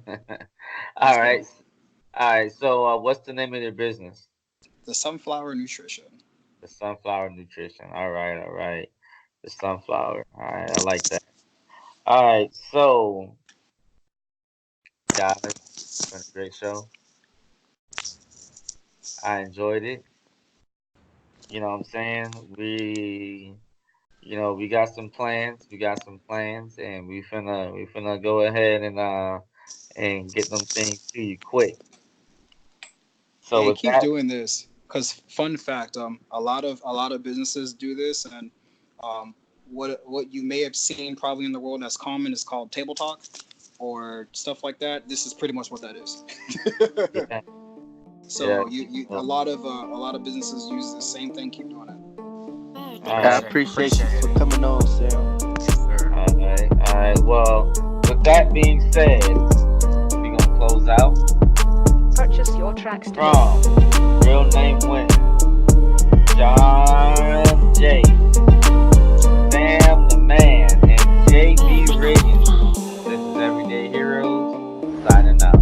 Let's go. right. All right. So, what's the name of your business? The Sunflower Nutrition. The Sunflower Nutrition. All right. All right. The Sunflower. All right. I like that. All right. So, guys, it's been a great show. I enjoyed it. You know what I'm saying? We got some plans. We got some plans, and we finna go ahead and get them things to you quick. So Hey, with keep that, doing this because fun fact, a lot of businesses do this, and um, what you may have seen probably in the world that's common is called table talk or stuff like that. This is pretty much what that is. yeah, yeah. So you a lot of businesses use the same thing. Keep doing it. All I right, appreciate you for coming on, Sam. Yes, sir. all right, all right. Well, with that being said, we gonna close out Purchase your tracks today. from Real Name Winton, John J, Sam the Man, and JB Riggins. This is Everyday Heroes signing out.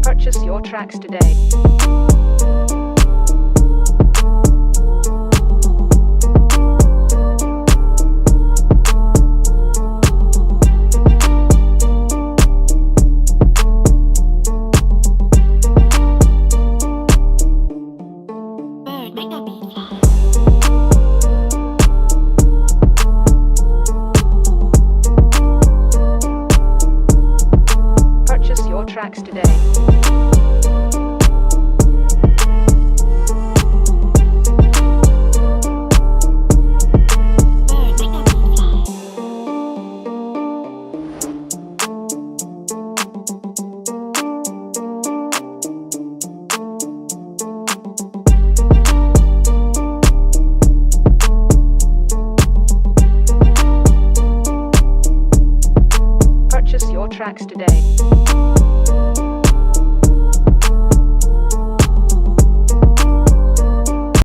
Purchase your tracks today. Purchase your tracks today. Purchase your tracks today.